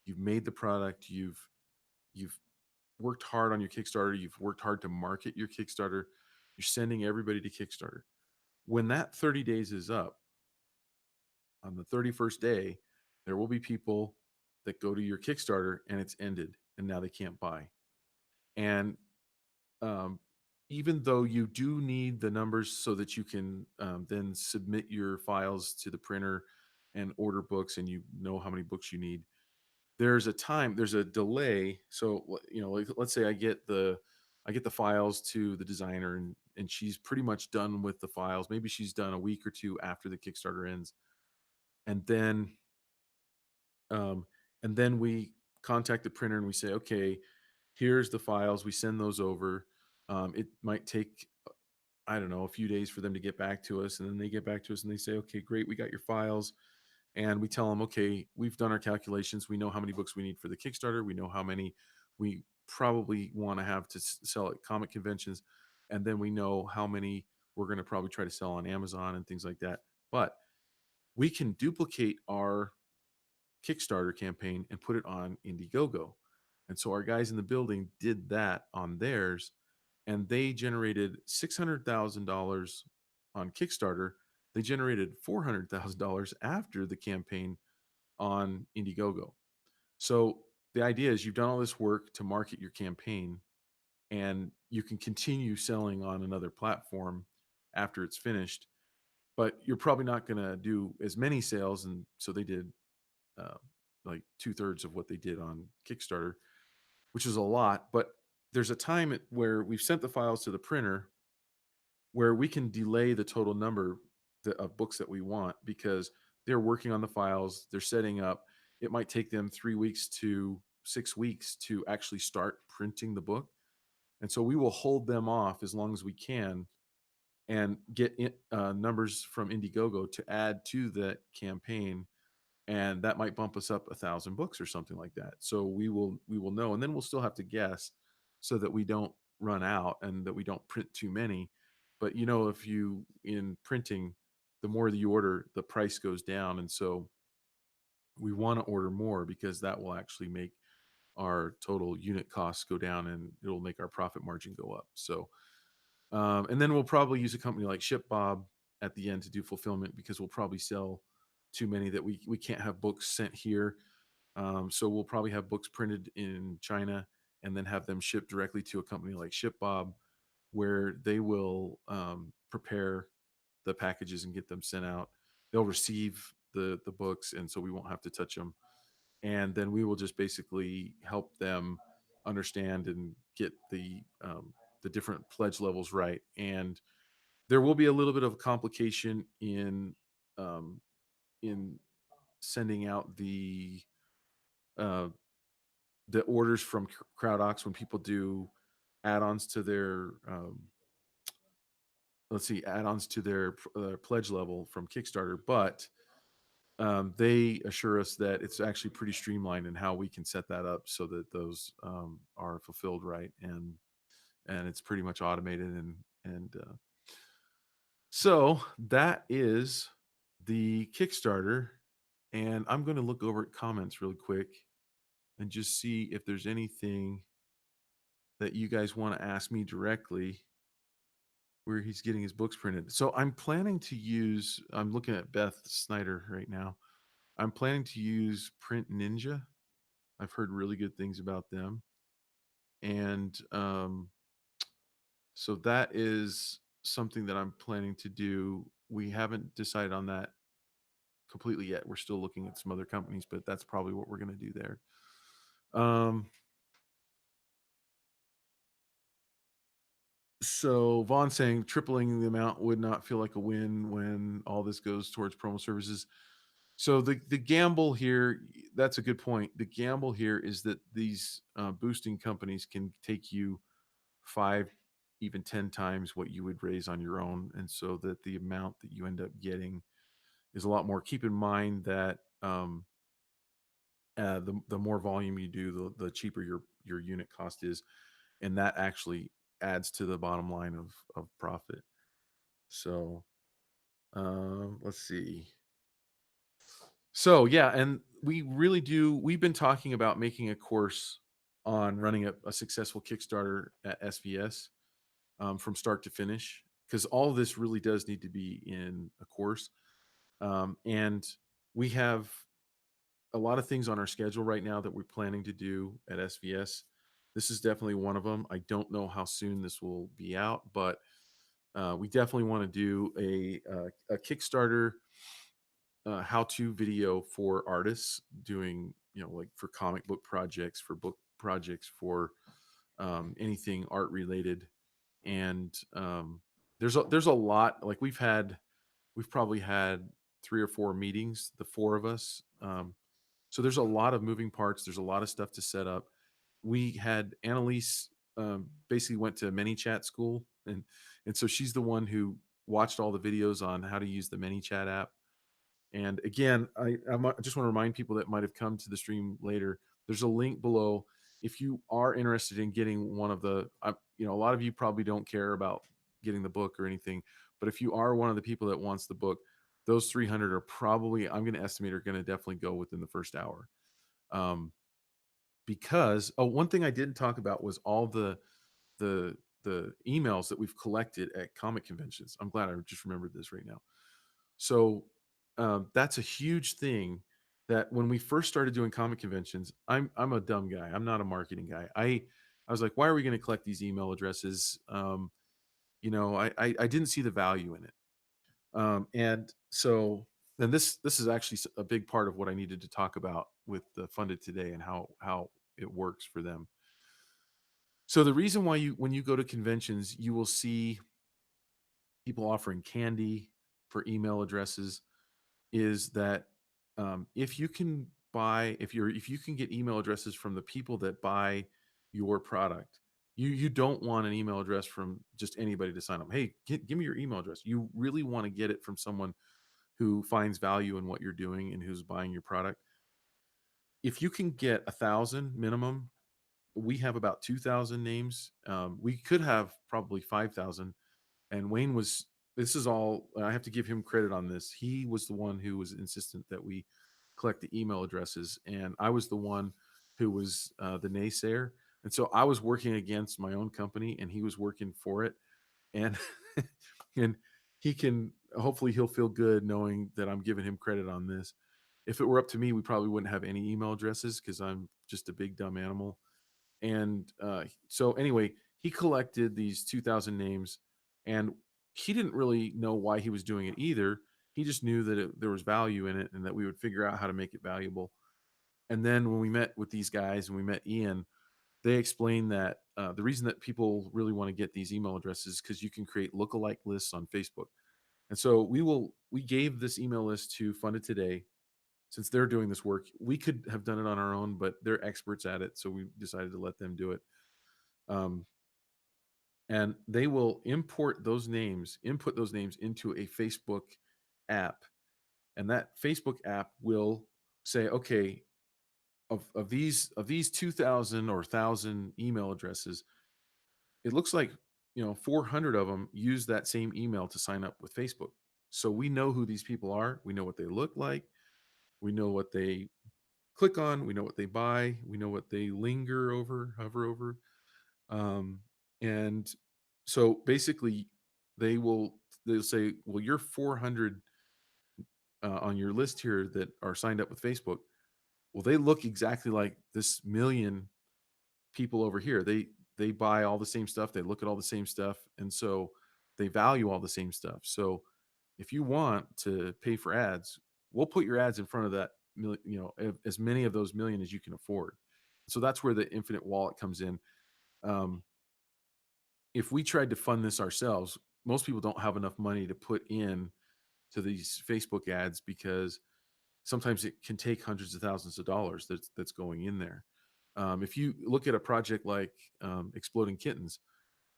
You've made the product. You've worked hard on your Kickstarter. You've worked hard to market your Kickstarter. You're sending everybody to Kickstarter. When that 30 days is up, on the 31st day, there will be people that go to your Kickstarter and it's ended and now they can't buy." And um, even though you do need the numbers so that you can then submit your files to the printer and order books, and you know how many books you need. There's a delay. So like, let's say I get the files to the designer, and she's pretty much done with the files. Maybe she's done a week or two after the Kickstarter ends, and then um, we contact the printer and we say, okay, here's the files. We send those over. It might take, I don't know, a few days for them to get back to us, and then they get back to us and they say, okay, great, we got your files. And we tell them, okay, we've done our calculations. We know how many books we need for the Kickstarter. We know how many we probably want to have to sell at comic conventions, and then we know how many we're going to probably try to sell on Amazon and things like that. But we can duplicate our Kickstarter campaign and put it on Indiegogo. And so our guys in the building did that on theirs, and they generated $600,000 on Kickstarter. They generated $400,000 after the campaign on Indiegogo. So the idea is you've done all this work to market your campaign, and you can continue selling on another platform after it's finished, but you're probably not going to do as many sales. And so they did uh, like 2/3 of what they did on Kickstarter, which is a lot. But there's a time where we've sent the files to the printer where we can delay the total number of books that we want, because they're working on the files, they're setting up. It might take them 3 weeks to 6 weeks to actually start printing the book. And so we will hold them off as long as we can and get numbers from Indiegogo to add to that campaign, and that might bump us up 1,000 books or something like that. So we will know, and then we'll still have to guess so that we don't run out and that we don't print too many. But if you in printing, the more that you order, the price goes down, and so we want to order more because that will actually make our total unit costs go down, and it'll make our profit margin go up. So and then we'll probably use a company like ShipBob at the end to do fulfillment, because we'll probably sell too many that we can't have books sent here. So we'll probably have books printed in China and then have them shipped directly to a company like ShipBob, where they will prepare the packages and get them sent out. They'll receive the books, and so we won't have to touch them. And then we will just basically help them understand and get the different pledge levels right. And there will be a little bit of complication um, in sending out uh, the orders from CrowdOx when people do add-ons to their add-ons to their pledge level from Kickstarter. But they assure us that it's actually pretty streamlined in how we can set that up so that those are fulfilled right, and it's pretty much automated. And so that is the Kickstarter. And I'm going to look over at comments really quick and just see if there's anything that you guys want to ask me directly where he's getting his books printed. So I'm looking at Beth Snyder right now. I'm planning to use Print Ninja. I've heard really good things about them. And so that is something that I'm planning to do. We haven't decided on that completely yet. We're still looking at some other companies, but that's probably what we're going to do there. So Vaughn saying tripling the amount would not feel like a win when all this goes towards promo services. So the gamble here, that's a good point. The gamble here is that these boosting companies can take you 5, even 10 times what you would raise on your own, and so that the amount that you end up getting is a lot more. Keep in mind that the more volume you do, the cheaper your unit cost is, and that actually adds to the bottom line of profit. So let's see. So yeah, and we've been talking about making a course on running a successful Kickstarter at SVS from start to finish, because all of this really does need to be in a course. And we have a lot of things on our schedule right now that we're planning to do at SVS. This is definitely one of them. I don't know how soon this will be out, but we definitely want to do a Kickstarter how-to video for artists doing, like for comic book projects, for book projects, for anything art related. And there's a lot. Like we've probably had 3 or 4 meetings, the four of us. So there's a lot of moving parts. There's a lot of stuff to set up. We had Annalise, basically went to ManyChat school, and so she's the one who watched all the videos on how to use the ManyChat app. And again, I just want to remind people that might have come to the stream later. There's a link below if you are interested in getting one of the. A lot of you probably don't care about getting the book or anything, but if you are one of the people that wants the book, those 300 are probably, I'm going to estimate, are going to definitely go within the first hour. Um, because one thing I didn't talk about was all the the emails that we've collected at comic conventions. I'm glad I just remembered this right now. So that's a huge thing. That when we first started doing comic conventions, I'm a dumb guy. I'm not a marketing guy. I was like, why are we going to collect these email addresses? I didn't see the value in it. And so then this is actually a big part of what I needed to talk about with the Funded Today and how it works for them. So the reason why when you go to conventions, you will see people offering candy for email addresses is that if you can if you can get email addresses from the people that buy your product, you don't want an email address from just anybody to sign up. Hey, give me your email address. You really want to get it from someone who finds value in what you're doing and who's buying your product. If you can get 1,000 minimum, we have about 2,000 names. We could have probably 5,000. And Wayne was, this is all, I have to give him credit on this. He was the one who was insistent that we collect the email addresses. And I was the one who was the naysayer. And so I was working against my own company and he was working for it. And, and he can, hopefully he'll feel good knowing that I'm giving him credit on this. If it were up to me, we probably wouldn't have any email addresses because I'm just a big dumb animal. And so anyway, he collected these 2,000 names, and he didn't really know why he was doing it either. He just knew that there was value in it and that we would figure out how to make it valuable. And then when we met with these guys and we met Ian, they explained that the reason that people really want to get these email addresses is because you can create lookalike lists on Facebook. And so we gave this email list to Funded Today. Since they're doing this work, we could have done it on our own, but they're experts at it, so we decided to let them do it. Um, and they will input those names into a Facebook app, and that Facebook app will say, okay, of these 2,000 or 1,000 email addresses, it looks like 400 of them use that same email to sign up with Facebook. So we know who these people are. We know what they look like. We know what they click on. We know what they buy. We know what they hover over. Um, and so basically, they'll say, well, you're 400 on your list here that are signed up with Facebook. Well, they look exactly like this million people over here. They buy all the same stuff. They look at all the same stuff, and so they value all the same stuff. So if you want to pay for ads, we'll put your ads in front of that as many of those million as you can afford. So that's where the infinite wallet comes in. Um, if we tried to fund this ourselves, most people don't have enough money to put in to these Facebook ads because sometimes it can take hundreds of thousands of dollars that's going in there. If you look at a project like Exploding Kittens,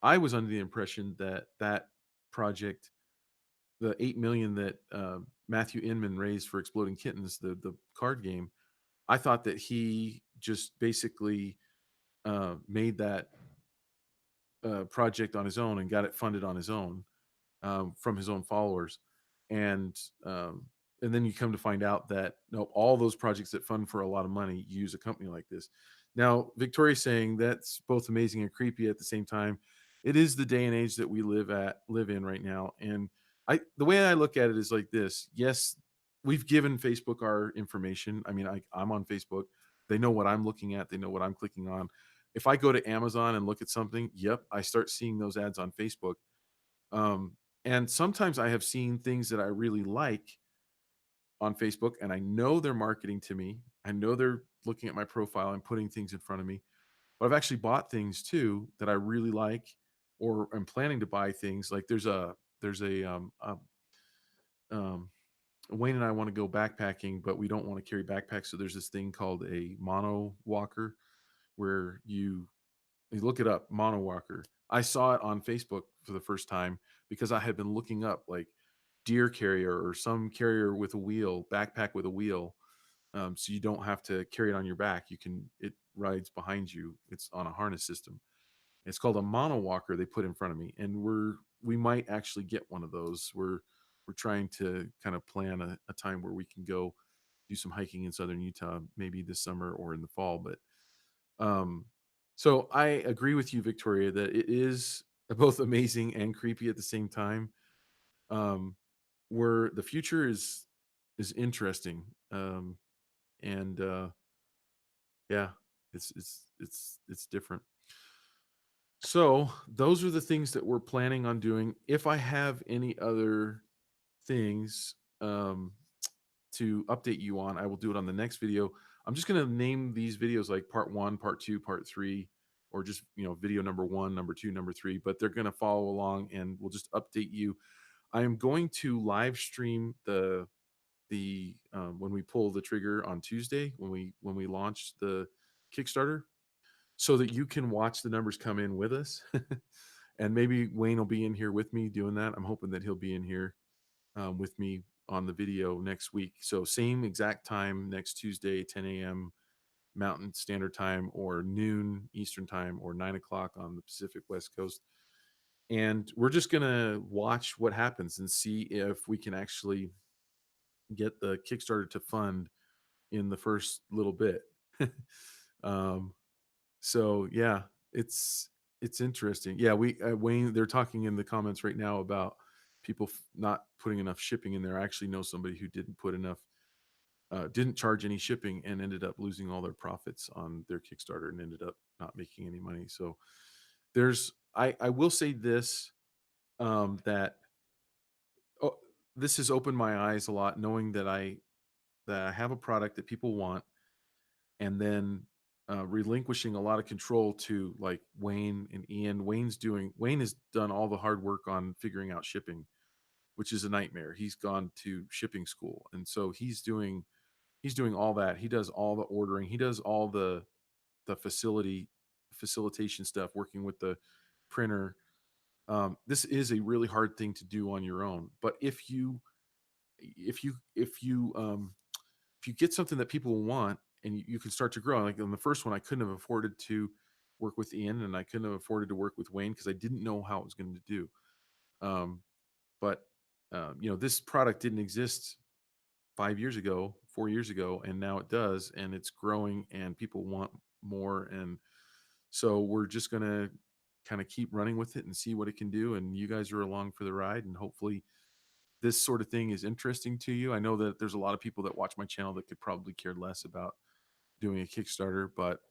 I was under the impression that that project, the 8 million that Matthew Inman raised for Exploding Kittens, the card game, I thought that he just basically made that project on his own and got it funded on his own from his own followers, and um, and then you come to find out that no, all those projects that fund for a lot of money use a company like this. Now, Victoria's saying that's both amazing and creepy at the same time. It is the day and age that we live in right now, and the way I look at it is like this. Yes, we've given Facebook our information. I mean, I'm on Facebook. They know what I'm looking at. They know what I'm clicking on. If I go to Amazon and look at something, yep, I start seeing those ads on Facebook. Um, and sometimes I have seen things that I really like, on Facebook, and I know they're marketing to me. I know they're looking at my profile and putting things in front of me. But I've actually bought things too that I really like, or I'm planning to buy things. Like there's a um, Wayne and I want to go backpacking, but we don't want to carry backpacks. So there's this thing called a mono walker where you look it up, mono walker. I saw it on Facebook for the first time because I had been looking up like deer carrier or some carrier with a wheel, backpack with a wheel. So you don't have to carry it on your back. It rides behind you. It's on a harness system. It's called a mono walker they put in front of me, and we might actually get one of those. We're trying to kind of plan a time where we can go do some hiking in southern Utah, maybe this summer or in the fall. But um, so I agree with you, Victoria, that it is both amazing and creepy at the same time. Um, where the future is interesting, and yeah, it's different. So those are the things that we're planning on doing. If I have any other things to update you on, I will do it on the next video. I'm just going to name these videos like part one, part two, part three, or just, video number one, number two, number three, but they're going to follow along and we'll just update you. I am going to live stream the when we pull the trigger on Tuesday, when we launch the Kickstarter, so that you can watch the numbers come in with us. And maybe Wayne will be in here with me doing that. I'm hoping that he'll be in here with me on the video next week. So same exact time next Tuesday, 10 a.m. Mountain Standard Time, or noon Eastern Time, or 9 o'clock on the Pacific West Coast. And we're just gonna watch what happens and see if we can actually get the Kickstarter to fund in the first little bit. um, so yeah, it's it's interesting. Yeah, we Wayne, they're talking in the comments right now about people not putting enough shipping in there. I actually know somebody who didn't put enough, didn't charge any shipping, and ended up losing all their profits on their Kickstarter and ended up not making any money. So I will say this, that oh, this has opened my eyes a lot, knowing that I have a product that people want, and then relinquishing a lot of control to like Wayne and Ian. Wayne has done all the hard work on figuring out shipping, which is a nightmare. He's gone to shipping school, and so he's doing all that. He does all the ordering. He does all the facilitation stuff, working with the printer. This is a really hard thing to do on your own, but if you get something that people want, and you can start to grow. Like on the first one, I couldn't have afforded to work with Ian, and I couldn't have afforded to work with Wayne because I didn't know how it was going to do. Um, but this product didn't exist 5 years ago, 4 years ago, and now it does, and it's growing, and people want more. And so we're just gonna kind of keep running with it and see what it can do. And you guys are along for the ride, and hopefully this sort of thing is interesting to you. I know that there's a lot of people that watch my channel that could probably care less about doing a Kickstarter, but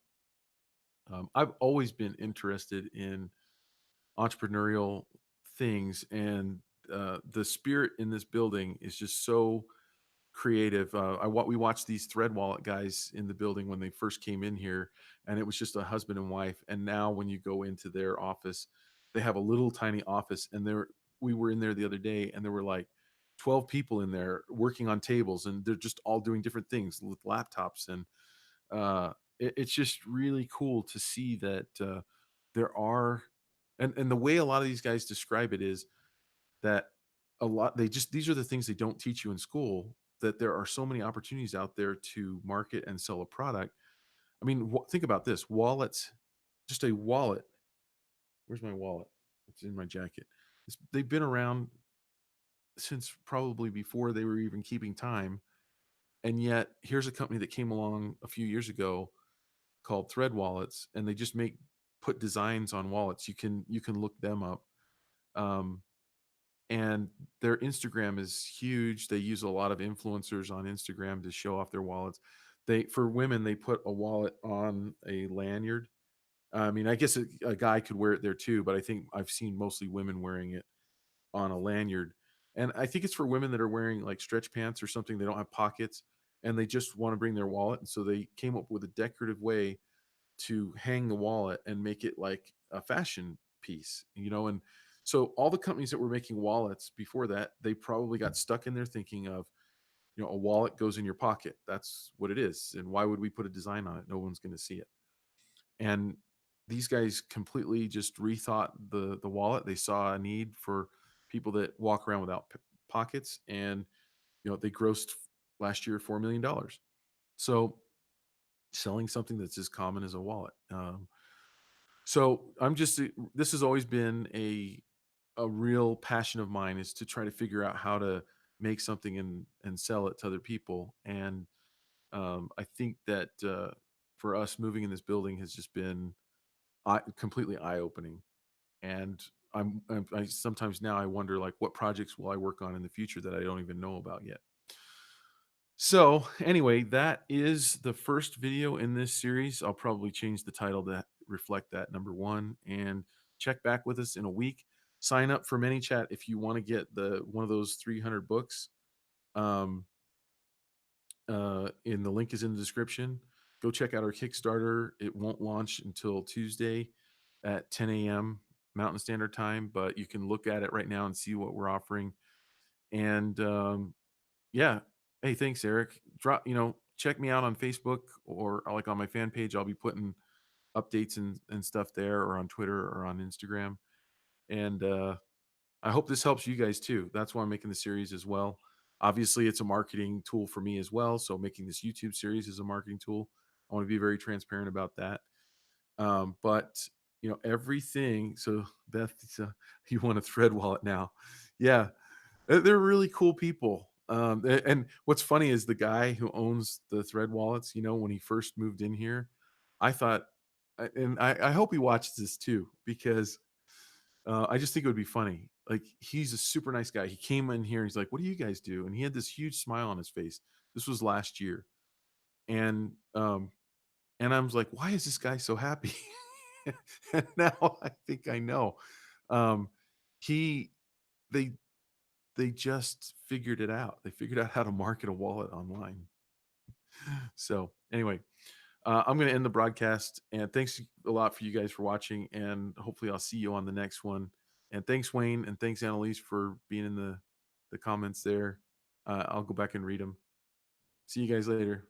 I've always been interested in entrepreneurial things, and the spirit in this building is just so creative. We watched these Thread Wallet guys in the building when they first came in here, and it was just a husband and wife. And now when you go into their office, they have a little tiny office, and we were in there the other day, and there were like 12 people in there working on tables, and they're just all doing different things with laptops. And it's just really cool to see that there are, and the way a lot of these guys describe it is that these are the things they don't teach you in school, that there are so many opportunities out there to market and sell a product. I mean, think about this: wallets, just a wallet. Where's my wallet? It's in my jacket. They've been around since probably before they were even keeping time, and yet here's a company that came along a few years ago called Thread Wallets, and they just put designs on wallets. You can look them up. Um, and their Instagram is huge. They use a lot of influencers on Instagram to show off their wallets. For women, they put a wallet on a lanyard. I mean, I guess a guy could wear it there too, but I think I've seen mostly women wearing it on a lanyard. And I think it's for women that are wearing like stretch pants or something. They don't have pockets and they just want to bring their wallet. And so they came up with a decorative way to hang the wallet and make it like a fashion piece, and so all the companies that were making wallets before that, they probably got stuck in there thinking of, a wallet goes in your pocket. That's what it is. And why would we put a design on it? No one's going to see it. And these guys completely just rethought the wallet. They saw a need for people that walk around without pockets, and they grossed last year $4 million. So selling something that's as common as a wallet. So I'm just this has always been a real passion of mine, is to try to figure out how to make something and sell it to other people. And I think that for us, moving in this building has just been completely eye opening. And I sometimes now I wonder, like, what projects will I work on in the future that I don't even know about yet. So anyway, that is the first video in this series. I'll probably change the title to reflect that, number one, and check back with us in a week. Sign up for ManyChat if you want to get the one of those 300 books. Um, and the link is in the description. Go check out our Kickstarter. It won't launch until Tuesday at 10 a.m. Mountain Standard Time, but you can look at it right now and see what we're offering. And yeah. Hey, thanks, Eric. Check me out on Facebook, or like on my fan page. I'll be putting updates and stuff there, or on Twitter or on Instagram. And I hope this helps you guys too. That's why I'm making the series as well. Obviously, it's a marketing tool for me as well. So making this YouTube series is a marketing tool. I want to be very transparent about that. But everything. So Beth, you want a thread wallet now? Yeah, they're really cool people. And what's funny is the guy who owns the thread wallets, when he first moved in here, I thought, and I hope he watches this too, because I just think it would be funny. Like, he's a super nice guy. He came in here and he's like, "What do you guys do?" And he had this huge smile on his face. This was last year. And I was like, "Why is this guy so happy?" And now I think I know. Um, he they they just figured it out. They figured out how to market a wallet online. So anyway, I'm going to end the broadcast. And thanks a lot for you guys for watching. And hopefully I'll see you on the next one. And thanks, Wayne, and thanks, Annalise, for being in the comments there. I'll go back and read them. See you guys later.